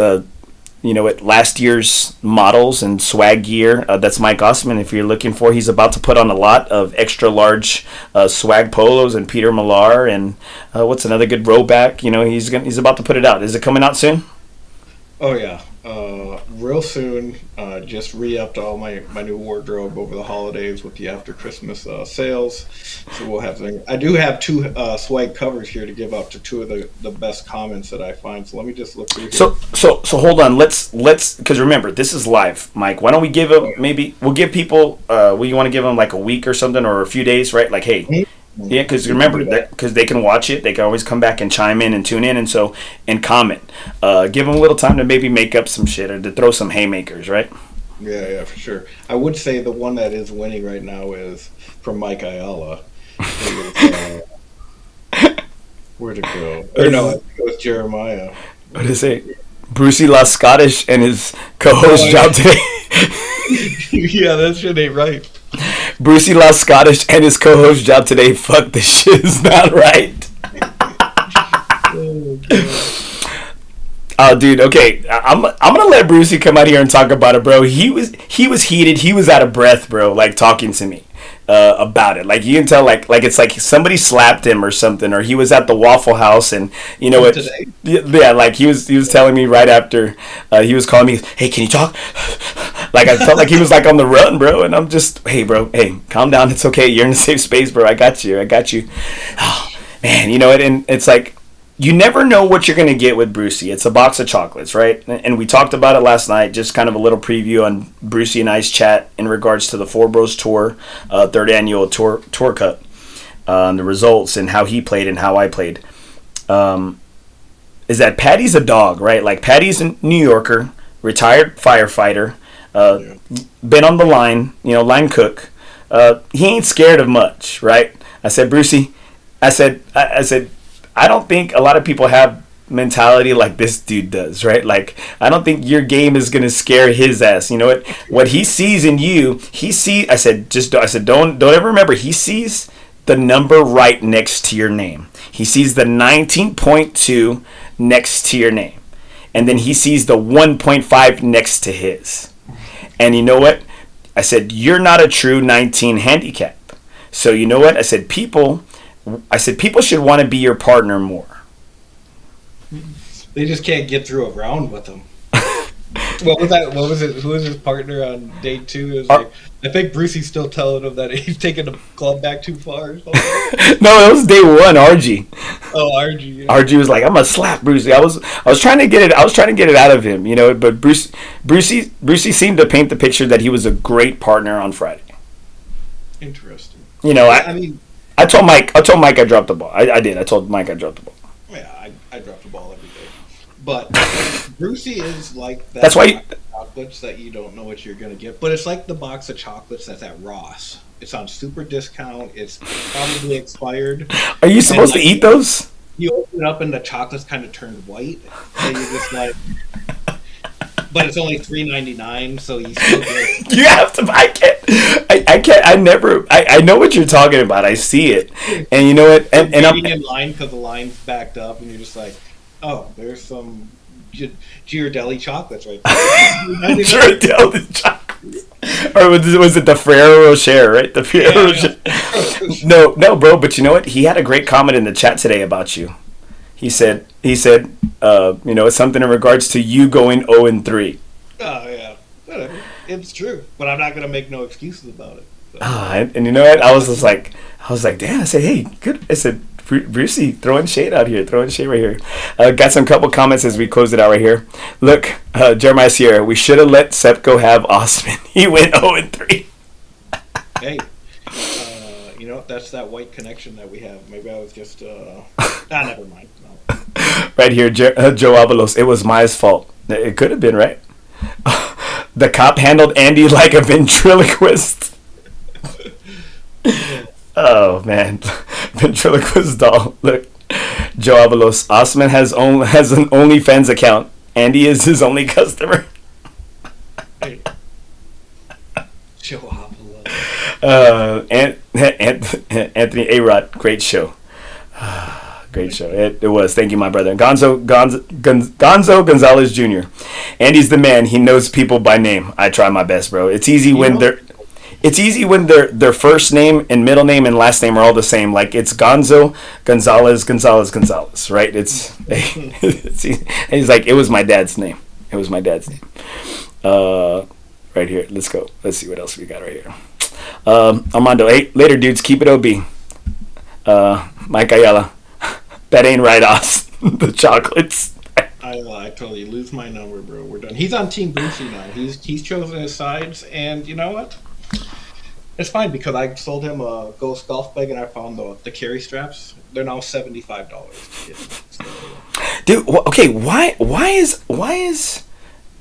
last year's models and swag gear, that's Mike Ostman. If you're looking for, he's about to put on a lot of extra large swag polos and Peter Millar, and what's another good rowback? He's about to put it out. Is it coming out soon? Oh yeah, real soon. Just re-upped all my new wardrobe over the holidays with the after Christmas sales. So we'll have things. I do have 2 swag covers here to give out to 2 of the best comments that I find. So let me just look through here. So hold on. Let's because remember, this is live, Mike. Why don't we give them, maybe we'll give people you want to give them like a week or something, or a few days, right? Like, hey. Mm-hmm. Yeah, because remember, because they can watch it, they can always come back and chime in and tune in, and comment. Give them a little time to maybe make up some shit or to throw some haymakers, right? Yeah, for sure. I would say the one that is winning right now is from Mike Ayala. Where'd it go? Or no, I think it was Jeremiah. What did it say? Brucey lost Scottish and his co-host job today. Yeah, that shit ain't right. Brucey lost Scottish and his co-host job today. Fuck, this shit is not right. Oh, dude. Okay, I'm gonna let Brucey come out here and talk about it, bro. He was heated. He was out of breath, bro. Like talking to me about it. Like you can tell, like it's like somebody slapped him or something, or he was at the Waffle House and yeah, like he was telling me right after he was calling me, hey, can you talk? Like I felt like he was like on the run, bro, and I'm just, hey, bro, hey, calm down, it's okay, you're in a safe space, bro, I got you. Oh, man, you know what? And it's like you never know what you're gonna get with Brucey. It's a box of chocolates, right? And we talked about it last night, just kind of a little preview on Brucey and I's chat in regards to the FOREBROS Tour, 3rd annual Tour Cup, the results and how he played and how I played. Is that Patty's a dog, right? Like Patty's a New Yorker, retired firefighter. Been on the line, line cook. He ain't scared of much, right? I said, Brucey, I said, I don't think a lot of people have mentality like this dude does, right? Like, I don't think your game is gonna scare his ass. You know what he sees in you, I said, don't ever remember, he sees the number right next to your name. He sees the 19.2 next to your name. And then he sees the 1.5 next to his. And you know what? I said, you're not a true 19 handicap. So you know what? I said, people should want to be your partner more. They just can't get through a round with them. What was that? What was it? Who was his partner on day 2? It was like, I think Brucey's still telling him that he's taking the club back too far or something. No, it was day 1, RG. Oh, RG. Yeah. RG was like, I'm gonna slap Brucey. I was trying to get it out of him, but Brucey seemed to paint the picture that he was a great partner on Friday. Interesting. I told Mike I dropped the ball. I did. I told Mike I dropped the ball. Yeah, I dropped the ball every day. But Brucey is like that. That's why box of chocolates that you don't know what you're gonna get. But it's like the box of chocolates that's at Ross. It's on super discount. It's probably expired. Are you supposed to eat those? You open it up and the chocolate's kind of turned white, and you're just like, but it's only $3.99, so you still get. You have to. I can't. I can't. I never. I know what you're talking about. I see it, and you know what? And I'm waiting in line because the line's backed up, and you're just like, oh, there's some Ghirardelli chocolates right there. Ghirardelli chocolates. Or was it the Ferrero Rocher, right? The Ferrero Rocher. No, bro. But you know what? He had a great comment in the chat today about you. He said, it's something in regards to you going 0-3. Oh yeah, whatever. It's true, but I'm not gonna make no excuses about it. So. And you know what? I was like, damn. I said, hey, good. I said, Brucey, throwing shade out here, throwing shade right here. Got some couple comments as we close it out right here. Look, Jeremiah Sierra, we should have let Sepko have Ostman. He went 0-3. Hey, that's that white connection that we have. Maybe I was just never mind. No. Right here, Joe Avalos. It was Maya's fault. It could have been, right? The cop handled Andy like a ventriloquist. Oh man, ventriloquist doll. Look, Joe Avalos. Ostman has an OnlyFans account. Andy is his only customer. Hey. Joe Avalos. Anthony A-Rod, great show. Great show. It was. Thank you, my brother. Gonzo Gonzalez Jr. Andy's the man. He knows people by name. I try my best, bro. It's easy when their first name and middle name and last name are all the same. Like it's Gonzo Gonzalez, right? It's he's like, it was my dad's name. Right here. Let's go. Let's see what else we got right here. Armando, hey, later dudes, keep it OB. Mike Ayala. That ain't right, Oz. The chocolates. I totally lose my number, bro. We're done. He's on Team Brucey now. He's chosen his sides, and you know what? It's fine because I sold him a Ghost golf bag, and I found the carry straps. They're now $75. Dude, okay, why is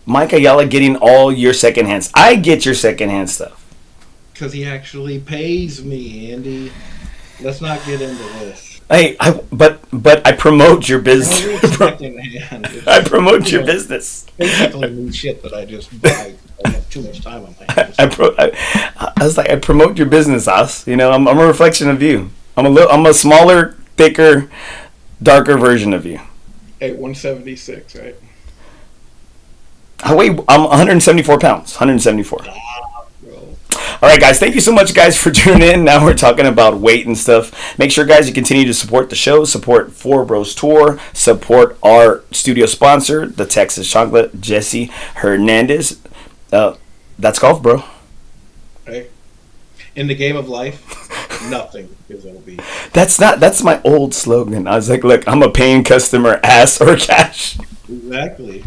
Mike Ayala getting all your secondhands? I get your secondhand stuff because he actually pays me, Andy. Let's not get into this. Hey, but I promote your business. I promote your business. Basically new shit that I just buy. I have too much time on my hands. I was like, I promote your business, Os. You know, I'm a reflection of you. I'm a smaller, thicker, darker version of you. Hey, 176, right? I'm 174 pounds. 174. All right, guys. Thank you so much, guys, for tuning in. Now we're talking about weight and stuff. Make sure, guys, you continue to support the show, support FOREBROS Tour, support our studio sponsor, the Texas Chancla, Jesse Hernandez. That's golf, bro. Hey, in the game of life, nothing is OB. That's my old slogan. I was like, look, I'm a paying customer, ass or cash. Exactly.